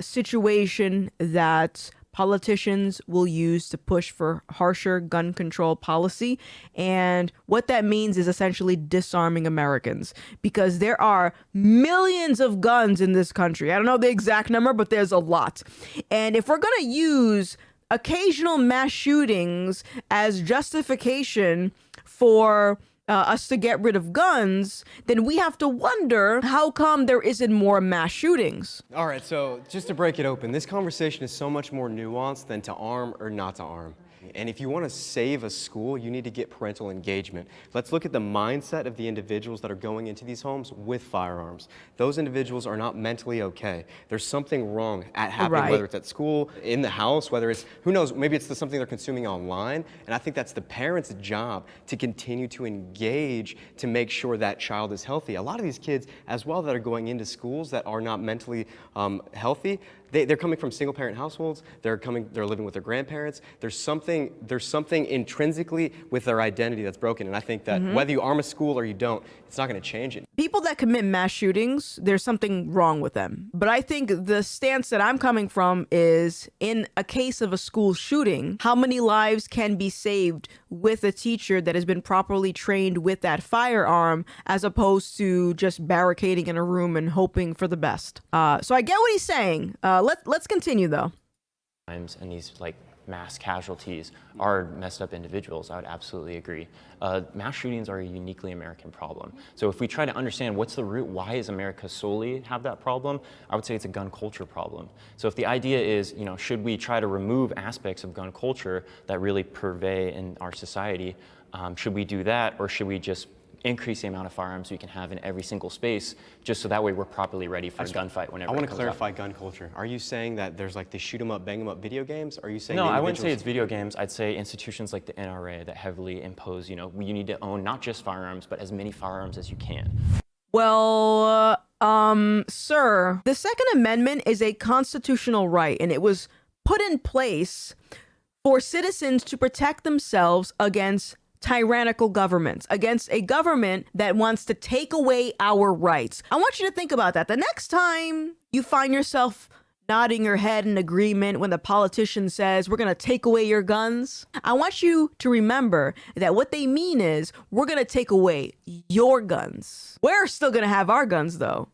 [SPEAKER 1] situation that politicians will use to push for harsher gun control policy. And what that means is essentially disarming Americans, because there are millions of guns in this country. I don't know the exact number, but there's a lot. And if we're going to use occasional mass shootings as justification for us to get rid of guns, then we have to wonder how come there isn't more mass shootings.
[SPEAKER 4] All right, so just to break it open, this conversation is so much more nuanced than to arm or not to arm. And if you want to save a school, you need to get parental engagement. Let's look at the mindset of the individuals that are going into these homes with firearms. Those individuals are not mentally okay. There's something wrong happening, whether it's at school, in the house, whether it's, who knows, maybe it's something they're consuming online. And I think that's the parent's job to continue to engage to make sure that child is healthy. A lot of these kids as well that are going into schools that are not mentally healthy, they're coming from single-parent households. They're living with their grandparents. There's something intrinsically with their identity that's broken. And I think that whether you arm a school or you don't, it's not going to change it.
[SPEAKER 1] People that commit mass shootings, there's something wrong with them. But I think the stance that I'm coming from is, in a case of a school shooting, how many lives can be saved with a teacher that has been properly trained with that firearm, as opposed to just barricading in a room and hoping for the best. So I get what he's saying. Let's continue though.
[SPEAKER 9] And these like mass casualties are messed up individuals. I would absolutely agree. Mass shootings are a uniquely American problem. So if we try to understand what's the root, why does America solely have that problem, I would say it's a gun culture problem. So if the idea is, should we try to remove aspects of gun culture that really pervade in our society, should we do that, or should we just increase the amount of firearms we can have in every single space, just so that way we're properly ready for a gunfight whenever
[SPEAKER 4] I want
[SPEAKER 9] it
[SPEAKER 4] to
[SPEAKER 9] comes
[SPEAKER 4] clarify
[SPEAKER 9] up.
[SPEAKER 4] gun culture. Are you saying that there's like the shoot 'em up, bang 'em up video games? Or are you saying
[SPEAKER 9] No,
[SPEAKER 4] the
[SPEAKER 9] I wouldn't say
[SPEAKER 4] individuals-
[SPEAKER 9] it's video games. I'd say institutions like the NRA that heavily impose, you need to own not just firearms, but as many firearms as you can.
[SPEAKER 1] Well, sir, the Second Amendment is a constitutional right, and it was put in place for citizens to protect themselves against tyrannical governments, against a government that wants to take away our rights. I want you to think about that. The next time you find yourself nodding your head in agreement when the politician says, we're going to take away your guns, I want you to remember that what they mean is, we're going to take away your guns. We're still going to have our guns, though.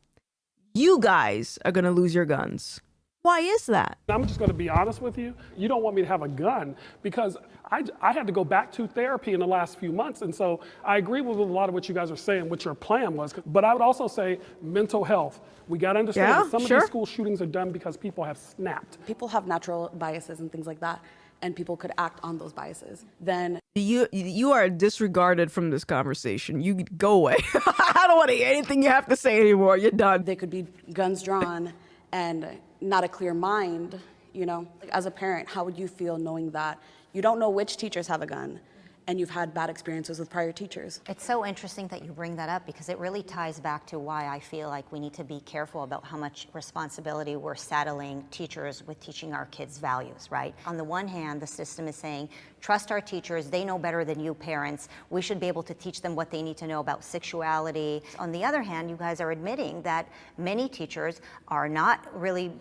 [SPEAKER 1] You guys are going to lose your guns. Why is that?
[SPEAKER 12] I'm just going to be honest with you. You don't want me to have a gun, because I had to go back to therapy in the last few months. And so I agree with a lot of what you guys are saying, what your plan was. But I would also say mental health. We got to understand that some of these school shootings are done because people have snapped.
[SPEAKER 5] People have natural biases and things like that, and people could act on those biases. Then
[SPEAKER 1] you are disregarded from this conversation. You go away. I don't want to hear anything you have to say anymore. You're done.
[SPEAKER 5] they could be guns drawn and not a clear mind, Like, as a parent, how would you feel knowing that you don't know which teachers have a gun and you've had bad experiences with prior teachers?
[SPEAKER 8] It's so interesting that you bring that up, because it really ties back to why I feel like we need to be careful about how much responsibility we're saddling teachers with teaching our kids values, right? On the one hand, the system is saying, trust our teachers, they know better than you parents. We should be able to teach them what they need to know about sexuality. On the other hand, you guys are admitting that many teachers are not really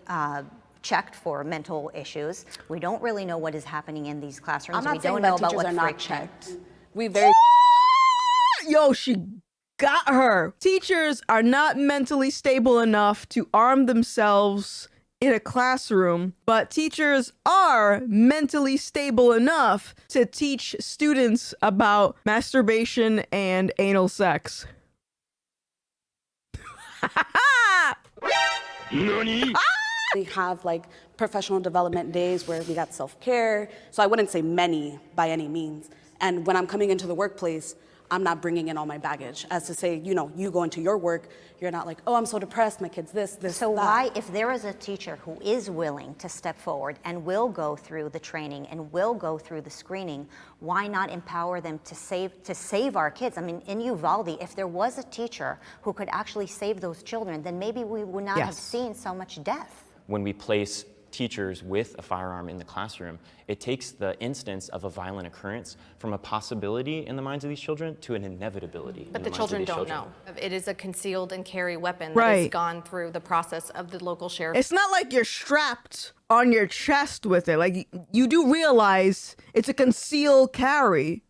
[SPEAKER 8] checked for mental issues. We don't really know what is happening in these classrooms.
[SPEAKER 5] I'm not
[SPEAKER 8] we
[SPEAKER 5] saying
[SPEAKER 8] don't
[SPEAKER 5] that
[SPEAKER 8] know about
[SPEAKER 5] teachers
[SPEAKER 8] what
[SPEAKER 5] are not
[SPEAKER 8] friction.
[SPEAKER 5] checked. We very
[SPEAKER 1] Yo, she got her. Teachers are not mentally stable enough to arm themselves in a classroom, but teachers are mentally stable enough to teach students about masturbation and anal sex.
[SPEAKER 2] Nani?
[SPEAKER 5] We have like professional development days where we got self-care. So I wouldn't say many by any means. And when I'm coming into the workplace, I'm not bringing in all my baggage. As to say, you go into your work, you're not like, oh, I'm so depressed, my kid's this,
[SPEAKER 8] So
[SPEAKER 5] that.
[SPEAKER 8] why, if there is a teacher who is willing to step forward and will go through the training and will go through the screening, why not empower them to save our kids? I mean, in Uvalde, if there was a teacher who could actually save those children, then maybe we would not have seen so much death.
[SPEAKER 9] When we place teachers with a firearm in the classroom, it takes the instance of a violent occurrence from a possibility in the minds of these children to an inevitability.
[SPEAKER 10] But the children don't know. It is a concealed and carry weapon that
[SPEAKER 1] Right.
[SPEAKER 10] has gone through the process of the local sheriff.
[SPEAKER 1] It's not like you're strapped on your chest with it. Like, you do realize it's a concealed carry.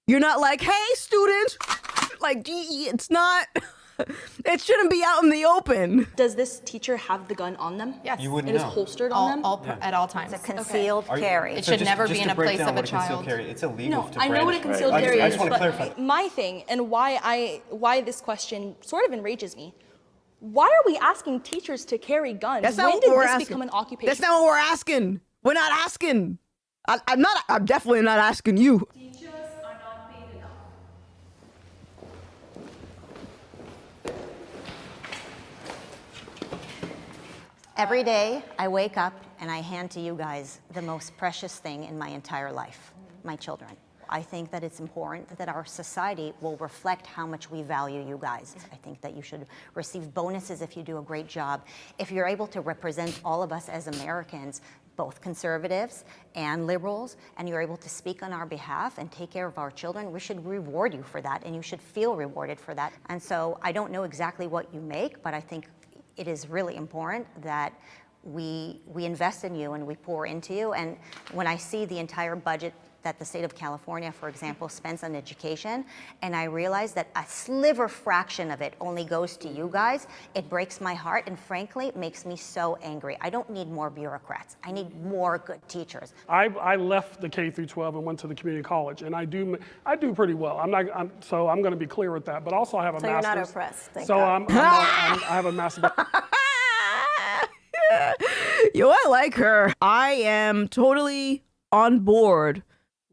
[SPEAKER 1] You're not like, hey, students, like, it's not, it shouldn't be out in the open.
[SPEAKER 6] Does this teacher have the gun on them?
[SPEAKER 10] Yes.
[SPEAKER 4] You wouldn't
[SPEAKER 6] It is
[SPEAKER 4] know.
[SPEAKER 6] holstered on them?
[SPEAKER 10] At all times.
[SPEAKER 8] It's a concealed carry.
[SPEAKER 10] It should never be in a place of a
[SPEAKER 4] Concealed
[SPEAKER 10] child.
[SPEAKER 4] carry, it's illegal
[SPEAKER 6] No,
[SPEAKER 4] to
[SPEAKER 6] I know what a
[SPEAKER 4] brandish.
[SPEAKER 6] concealed carry
[SPEAKER 4] I
[SPEAKER 6] is,
[SPEAKER 4] just want to clarify.
[SPEAKER 6] but my thing and why this question sort of enrages me. Why are we asking teachers to carry guns?
[SPEAKER 1] That's not
[SPEAKER 6] When
[SPEAKER 1] what
[SPEAKER 6] did
[SPEAKER 1] we're
[SPEAKER 6] this
[SPEAKER 1] asking.
[SPEAKER 6] become an occupation?
[SPEAKER 1] That's not what we're asking. We're not asking. I'm definitely not asking you.
[SPEAKER 7] Teachers are not paid enough.
[SPEAKER 8] Every day I wake up and I hand to you guys the most precious thing in my entire life, my children. I think that it's important that our society will reflect how much we value you guys. I think that you should receive bonuses if you do a great job. If you're able to represent all of us as Americans, both conservatives and liberals, and you're able to speak on our behalf and take care of our children, we should reward you for that, and you should feel rewarded for that. And so I don't know exactly what you make, but I think it is really important that we invest in you and we pour into you. And when I see the entire budget that the state of California, for example, spends on education, and I realize that a sliver fraction of it only goes to you guys, it breaks my heart, and frankly, it makes me so angry. I don't need more bureaucrats. I need more good teachers.
[SPEAKER 12] I left the K through 12 and went to the community college, and I do pretty well. I'm going to be clear with that. But also, I have a
[SPEAKER 11] So you're
[SPEAKER 12] master's.
[SPEAKER 11] not oppressed, thank
[SPEAKER 12] So
[SPEAKER 11] God.
[SPEAKER 12] I have a master's.
[SPEAKER 1] Yo, I like her. I am totally on board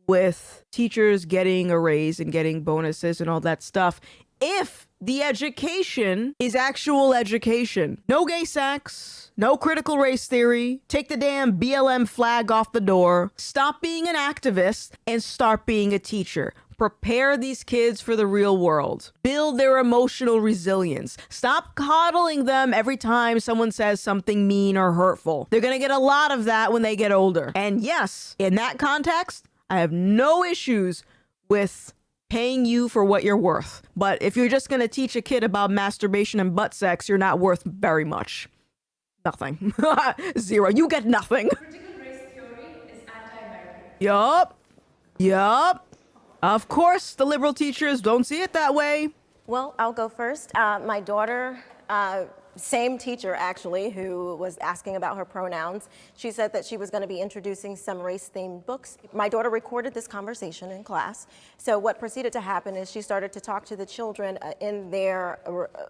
[SPEAKER 1] with teachers getting a raise and getting bonuses and all that stuff if the education is actual education. No gay sex, no critical race theory, take the damn BLM flag off the door, stop being an activist, and start being a teacher. Prepare these kids for the real world. Build their emotional resilience. Stop coddling them every time someone says something mean or hurtful. They're gonna get a lot of that when they get older. And yes, in that context, I have no issues with paying you for what you're worth. But if you're just gonna teach a kid about masturbation and butt sex, you're not worth very much. Nothing. Zero. You get nothing.
[SPEAKER 7] Critical race theory is anti-American.
[SPEAKER 1] Yup. Of course, the liberal teachers don't see it that way.
[SPEAKER 11] Well, I'll go first. My daughter, same teacher actually, who was asking about her pronouns, she said that she was going to be introducing some race-themed books. My daughter recorded this conversation in class. So what proceeded to happen is she started to talk to the children in their,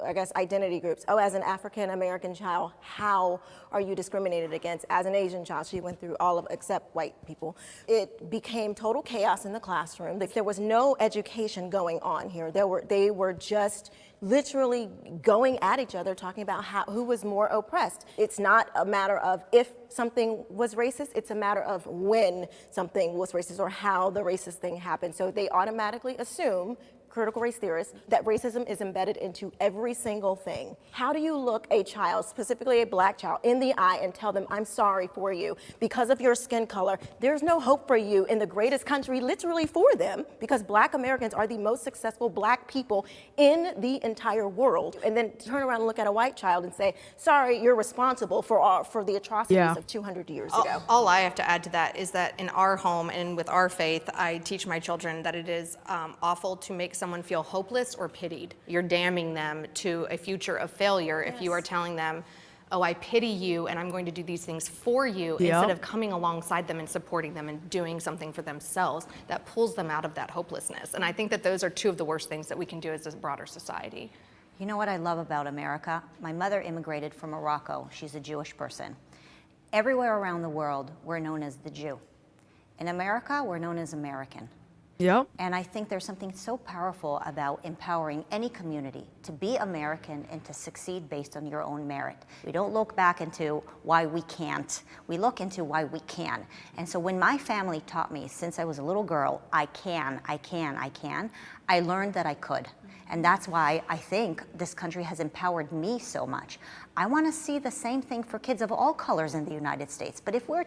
[SPEAKER 11] I guess, identity groups. Oh, as an African-American child, how are you discriminated against? As an Asian child, she went through all of except white people. It became total chaos in the classroom. There was no education going on here. They were just literally going at each other, talking about who was more oppressed. It's not a matter of if something was racist, it's a matter of when something was racist or how the racist thing happened. So they automatically assume, critical race theorists, that racism is embedded into every single thing. How do you look a child, specifically a black child, in the eye and tell them, I'm sorry for you because of your skin color? There's no hope for you in the greatest country literally for them, because black Americans are the most successful black people in the entire world. And then turn around and look at a white child and say, sorry, you're responsible for the atrocities of 200 years ago.
[SPEAKER 10] All I have to add to that is that in our home and with our faith, I teach my children that it is awful to make someone feel hopeless or pitied. You're damning them to a future of failure if you are telling them, oh, I pity you and I'm going to do these things for you, instead of coming alongside them and supporting them and doing something for themselves that pulls them out of that hopelessness. And I think that those are two of the worst things that we can do as a broader society.
[SPEAKER 8] You know what I love about America? My mother immigrated from Morocco. She's a Jewish person. Everywhere around the world, we're known as the Jew. In America, we're known as American.
[SPEAKER 1] Yep.
[SPEAKER 8] And I think there's something so powerful about empowering any community to be American and to succeed based on your own merit. We don't look back into why we can't. We look into why we can. And so when my family taught me since I was a little girl, I can, I learned that I could. And that's why I think this country has empowered me so much. I want to see the same thing for kids of all colors in the United States. But if we're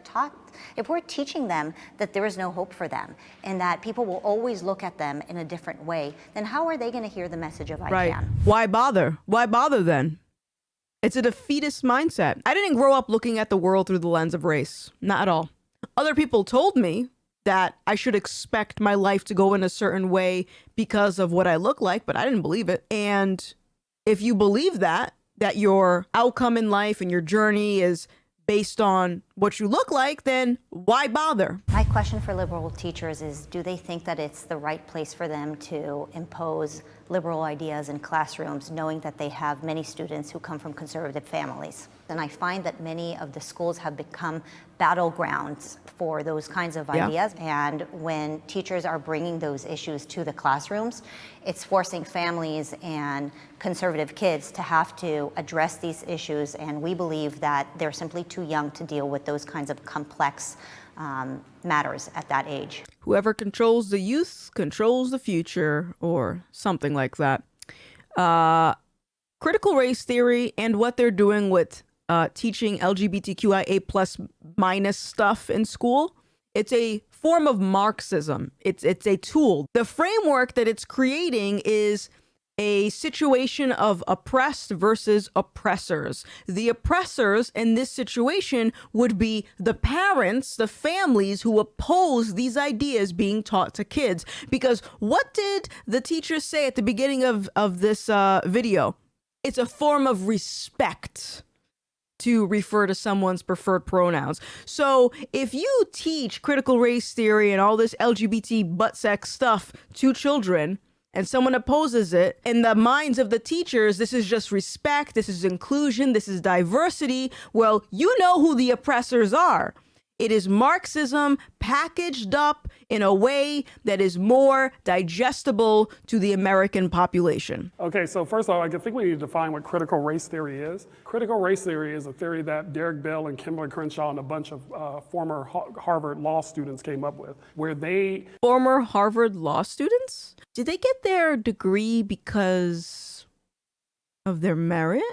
[SPEAKER 8] teaching them that there is no hope for them and that people will always look at them in a different way, then how are they going to hear the message of I can?
[SPEAKER 1] Why bother? Why bother then? It's a defeatist mindset. I didn't grow up looking at the world through the lens of race. Not at all. Other people told me that I should expect my life to go in a certain way because of what I look like, but I didn't believe it. And if you believe that your outcome in life and your journey is based on what you look like, then why bother?
[SPEAKER 8] My question for liberal teachers is, do they think that it's the right place for them to impose liberal ideas in classrooms, knowing that they have many students who come from conservative families? And I find that many of the schools have become battlegrounds for those kinds of ideas. And when teachers are bringing those issues to the classrooms, it's forcing families and conservative kids to have to address these issues. And we believe that they're simply too young to deal with those kinds of complex matters at that age.
[SPEAKER 1] Whoever controls the youth controls the future, or something like that. Critical race theory and what they're doing with teaching LGBTQIA plus minus stuff in school, it's a form of Marxism. It's a tool. The framework that it's creating is a situation of oppressed versus oppressors. The oppressors in this situation would be the parents, the families who oppose these ideas being taught to kids. Because what did the teachers say at the beginning of this video? It's a form of respect to refer to someone's preferred pronouns. So if you teach critical race theory and all this LGBT butt sex stuff to children, and someone opposes it, in the minds of the teachers, this is just respect, this is inclusion, this is diversity. Well, you know who the oppressors are. It is Marxism packaged up in a way that is more digestible to the American population.
[SPEAKER 12] Okay, so first of all, I think we need to define what critical race theory is. Critical race theory is a theory that Derek Bell and Kimberly Crenshaw and a bunch of former Harvard law students came up with, where they...
[SPEAKER 1] Former Harvard law students? Did they get their degree because of their merit?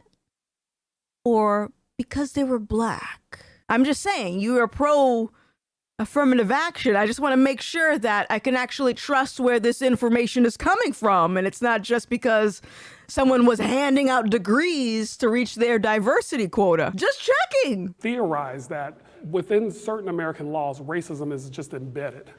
[SPEAKER 1] Or because they were Black? I'm just saying, you are pro affirmative action. I just want to make sure that I can actually trust where this information is coming from. And it's not just because someone was handing out degrees to reach their diversity quota. Just checking.
[SPEAKER 12] Theorize that within certain American laws, racism is just embedded.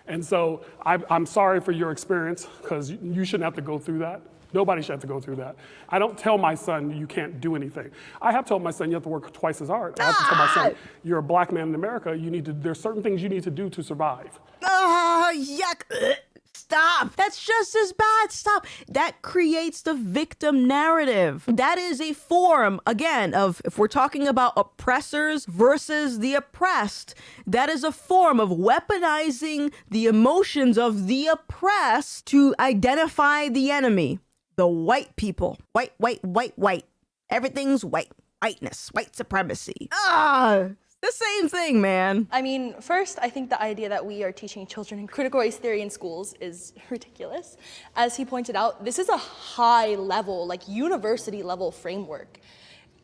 [SPEAKER 12] And so I'm sorry for your experience, because you shouldn't have to go through that. Nobody should have to go through that. I don't tell my son you can't do anything. I have told my son you have to work twice as hard. I have to tell my son, you're a Black man in America, there's certain things you need to do to survive.
[SPEAKER 1] Yuck. Stop. That's just as bad. Stop. That creates the victim narrative. That is a form, again, of, if we're talking about oppressors versus the oppressed, that is a form of weaponizing the emotions of the oppressed to identify the enemy. The white people. White, white, white, white. Everything's white. Whiteness. White supremacy. The same thing, man.
[SPEAKER 6] I mean, first, I think the idea that we are teaching children in critical race theory in schools is ridiculous. As he pointed out, this is a high level, like university level framework.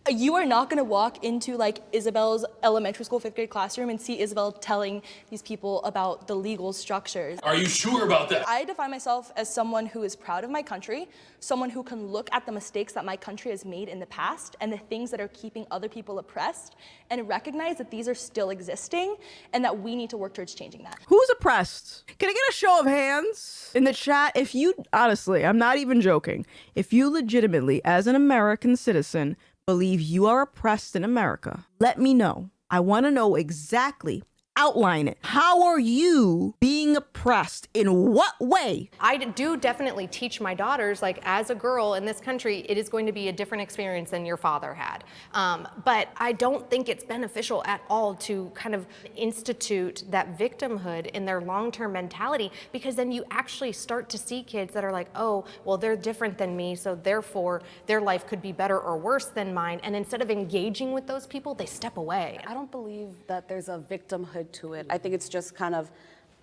[SPEAKER 6] You are not gonna walk into like Isabel's elementary school 5th grade classroom and see Isabel telling these people about the legal structures.
[SPEAKER 13] Are you sure about that?
[SPEAKER 6] I define myself as someone who is proud of my country, someone who can look at the mistakes that my country has made in the past and the things that are keeping other people oppressed and recognize that these are still existing and that we need to work towards changing that.
[SPEAKER 1] Who's oppressed? Can I get a show of hands in the chat? If you, honestly, I'm not even joking, if you legitimately, as an American citizen, believe you are oppressed in America, let me know. I want to know exactly. Outline it. How are you being oppressed? In what way?
[SPEAKER 10] I do definitely teach my daughters, like, as a girl in this country, it is going to be a different experience than your father had. But I don't think it's beneficial at all to kind of institute that victimhood in their long-term mentality, because then you actually start to see kids that are like, oh, well, they're different than me, so therefore their life could be better or worse than mine. And instead of engaging with those people, they step away.
[SPEAKER 5] I don't believe that there's a victimhood to it. I think it's just kind of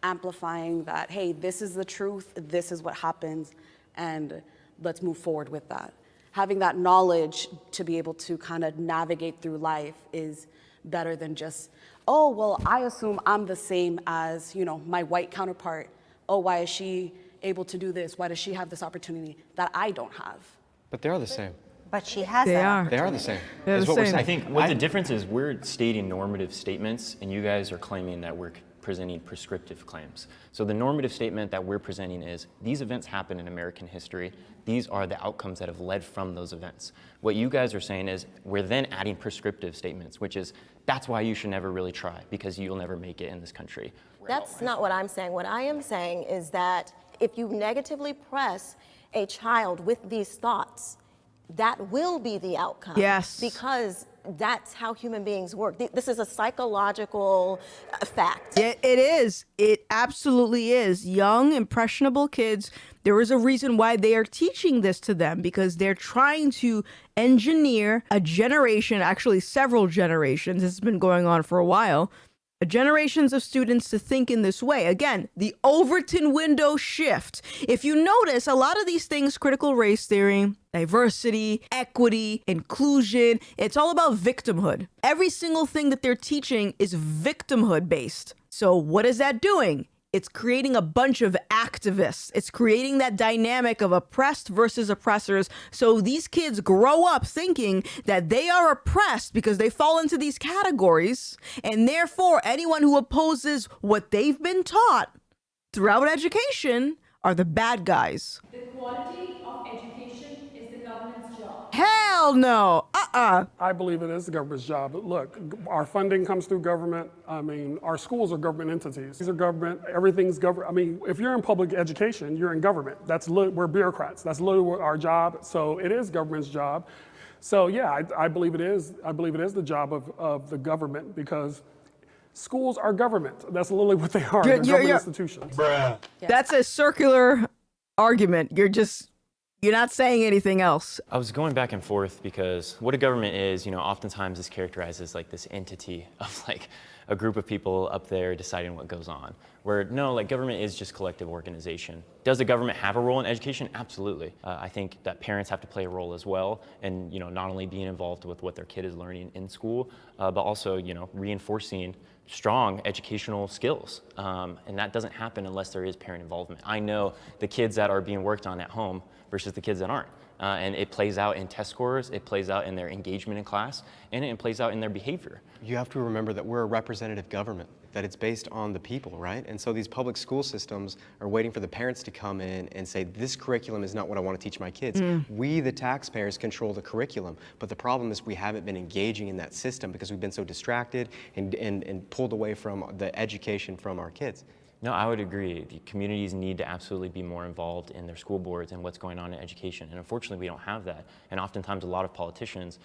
[SPEAKER 5] amplifying that, hey, this is the truth, this is what happens, and let's move forward with that. Having that knowledge to be able to kind of navigate through life is better than just, oh, well, I assume I'm the same as, you know, my white counterpart. Oh, why is she able to do this? Why does she have this opportunity that I don't have?
[SPEAKER 4] But they're the same.
[SPEAKER 8] But she has
[SPEAKER 1] They
[SPEAKER 8] that.
[SPEAKER 1] are.
[SPEAKER 4] They are the same.
[SPEAKER 1] They're
[SPEAKER 4] is
[SPEAKER 1] the
[SPEAKER 4] what we're
[SPEAKER 1] same.
[SPEAKER 4] saying.
[SPEAKER 9] I think what the difference is, we're stating normative statements, and you guys are claiming that we're presenting prescriptive claims. So the normative statement that we're presenting is, these events happen in American history. These are the outcomes that have led from those events. What you guys are saying is, we're then adding prescriptive statements, which is, that's why you should never really try, because you'll never make it in this country.
[SPEAKER 11] That's not what I'm saying. What I am saying is that if you negatively press a child with these thoughts, that will be the outcome.
[SPEAKER 1] Yes.
[SPEAKER 11] Because that's how human beings work. This is a psychological fact.
[SPEAKER 1] It is. It absolutely is. Young, impressionable kids, there is a reason why they are teaching this to them, because they're trying to engineer a generation, actually several generations, this has been going on for a while, generations of students to think in this way. Again, the Overton window shift. If you notice, a lot of these things, critical race theory, diversity, equity, inclusion, it's all about victimhood. Every single thing that they're teaching is victimhood based. So what is that doing? It's creating a bunch of activists. It's creating that dynamic of oppressed versus oppressors. So these kids grow up thinking that they are oppressed because they fall into these categories. And therefore, anyone who opposes what they've been taught throughout education are the bad guys.
[SPEAKER 7] The quality of education is the government's job.
[SPEAKER 1] Hell no.
[SPEAKER 12] I believe it is the government's job. But look, our funding comes through government. I mean, our schools are government entities. These are government, everything's government. I mean, if you're in public education, you're in government. We're bureaucrats. That's literally our job. So it is government's job. So yeah, I believe it is. I believe it is the job of the government, because schools are government. That's literally what they are. They're government institutions.
[SPEAKER 1] That's a circular argument. You're not saying anything else.
[SPEAKER 9] I was going back and forth because what a government is, oftentimes is characterized as like this entity of like a group of people up there deciding what goes on. Where no, like government is just collective organization. Does the government have a role in education? Absolutely. I think that parents have to play a role as well, and not only being involved with what their kid is learning in school, but also reinforcing strong educational skills. And that doesn't happen unless there is parent involvement. I know the kids that are being worked on at home versus the kids that aren't. And it plays out in test scores, it plays out in their engagement in class, and it plays out in their behavior.
[SPEAKER 4] You have to remember that we're a representative government, that it's based on the people, right? And so these public school systems are waiting for the parents to come in and say, this curriculum is not what I want to teach my kids. We, the taxpayers, control the curriculum. But the problem is we haven't been engaging in that system because we've been so distracted and pulled away from the education from our kids.
[SPEAKER 9] No, I would agree. The communities need to absolutely be more involved in their school boards and what's going on in education. And unfortunately, we don't have that. And oftentimes, a lot of politicians,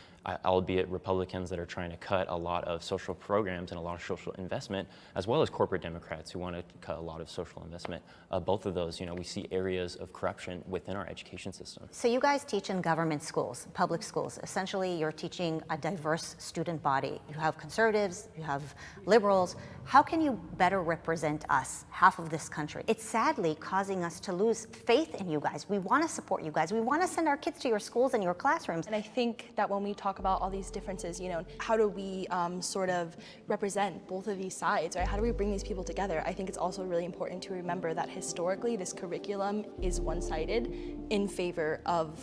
[SPEAKER 9] albeit Republicans that are trying to cut a lot of social programs and a lot of social investment, as well as corporate Democrats who want to cut a lot of social investment, both of those, we see areas of corruption within our education system.
[SPEAKER 8] So you guys teach in government schools, public schools. Essentially, you're teaching a diverse student body. You have conservatives, you have liberals. How can you better represent us, half of this country? It's sadly causing us to lose faith in you guys. We want to support you guys. We want to send our kids to your schools and your classrooms.
[SPEAKER 6] And I think that when we talk about all these differences, how do we sort of represent both of these sides, right? How do we bring these people together? I think it's also really important to remember that historically this curriculum is one-sided in favor of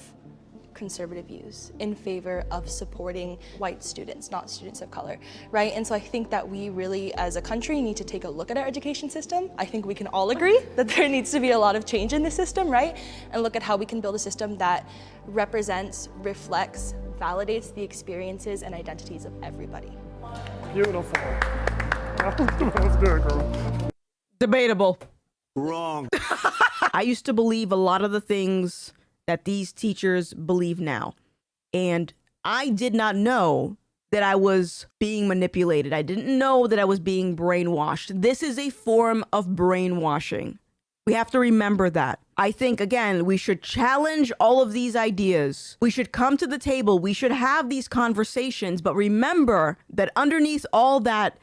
[SPEAKER 6] conservative views, in favor of supporting white students, not students of color, right? And so I think that we really, as a country, need to take a look at our education system. I think we can all agree that there needs to be a lot of change in the system, right? And look at how we can build a system that represents, reflects, validates the experiences and identities of everybody.
[SPEAKER 12] Beautiful. That was good, girl.
[SPEAKER 1] Debatable.
[SPEAKER 2] Wrong.
[SPEAKER 1] I used to believe a lot of the things that these teachers believe now. And I did not know that I was being manipulated. I didn't know that I was being brainwashed. This is a form of brainwashing. We have to remember that. I think, again, we should challenge all of these ideas. We should come to the table. We should have these conversations. But remember that underneath all that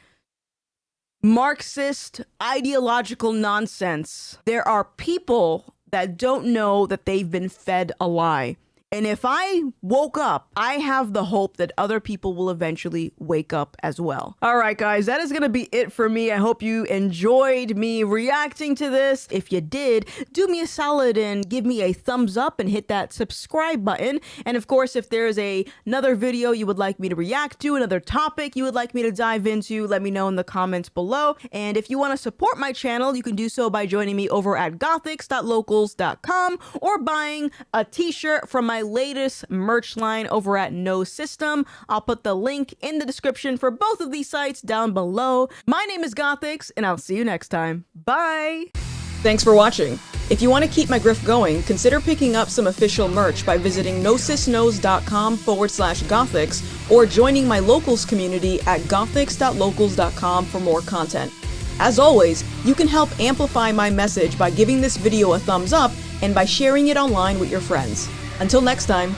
[SPEAKER 1] Marxist ideological nonsense, there are people that don't know that they've been fed a lie. And if I woke up, I have the hope that other people will eventually wake up as well. All right, guys, that is going to be it for me. I hope you enjoyed me reacting to this. If you did, do me a solid and give me a thumbs up and hit that subscribe button. And of course, if there's another video you would like me to react to, another topic you would like me to dive into, let me know in the comments below. And if you want to support my channel, you can do so by joining me over at gothix.locals.com or buying a t-shirt from my latest merch line over at No System. I'll put the link in the description for both of these sites down below. My name is Gothix, and I'll see you next time. Bye! Thanks for watching. If you want to keep my grift going, consider picking up some official merch by visiting nosysnos.com/Gothix or joining my locals community at gothix.locals.com for more content. As always, you can help amplify my message by giving this video a thumbs up and by sharing it online with your friends. Until next time.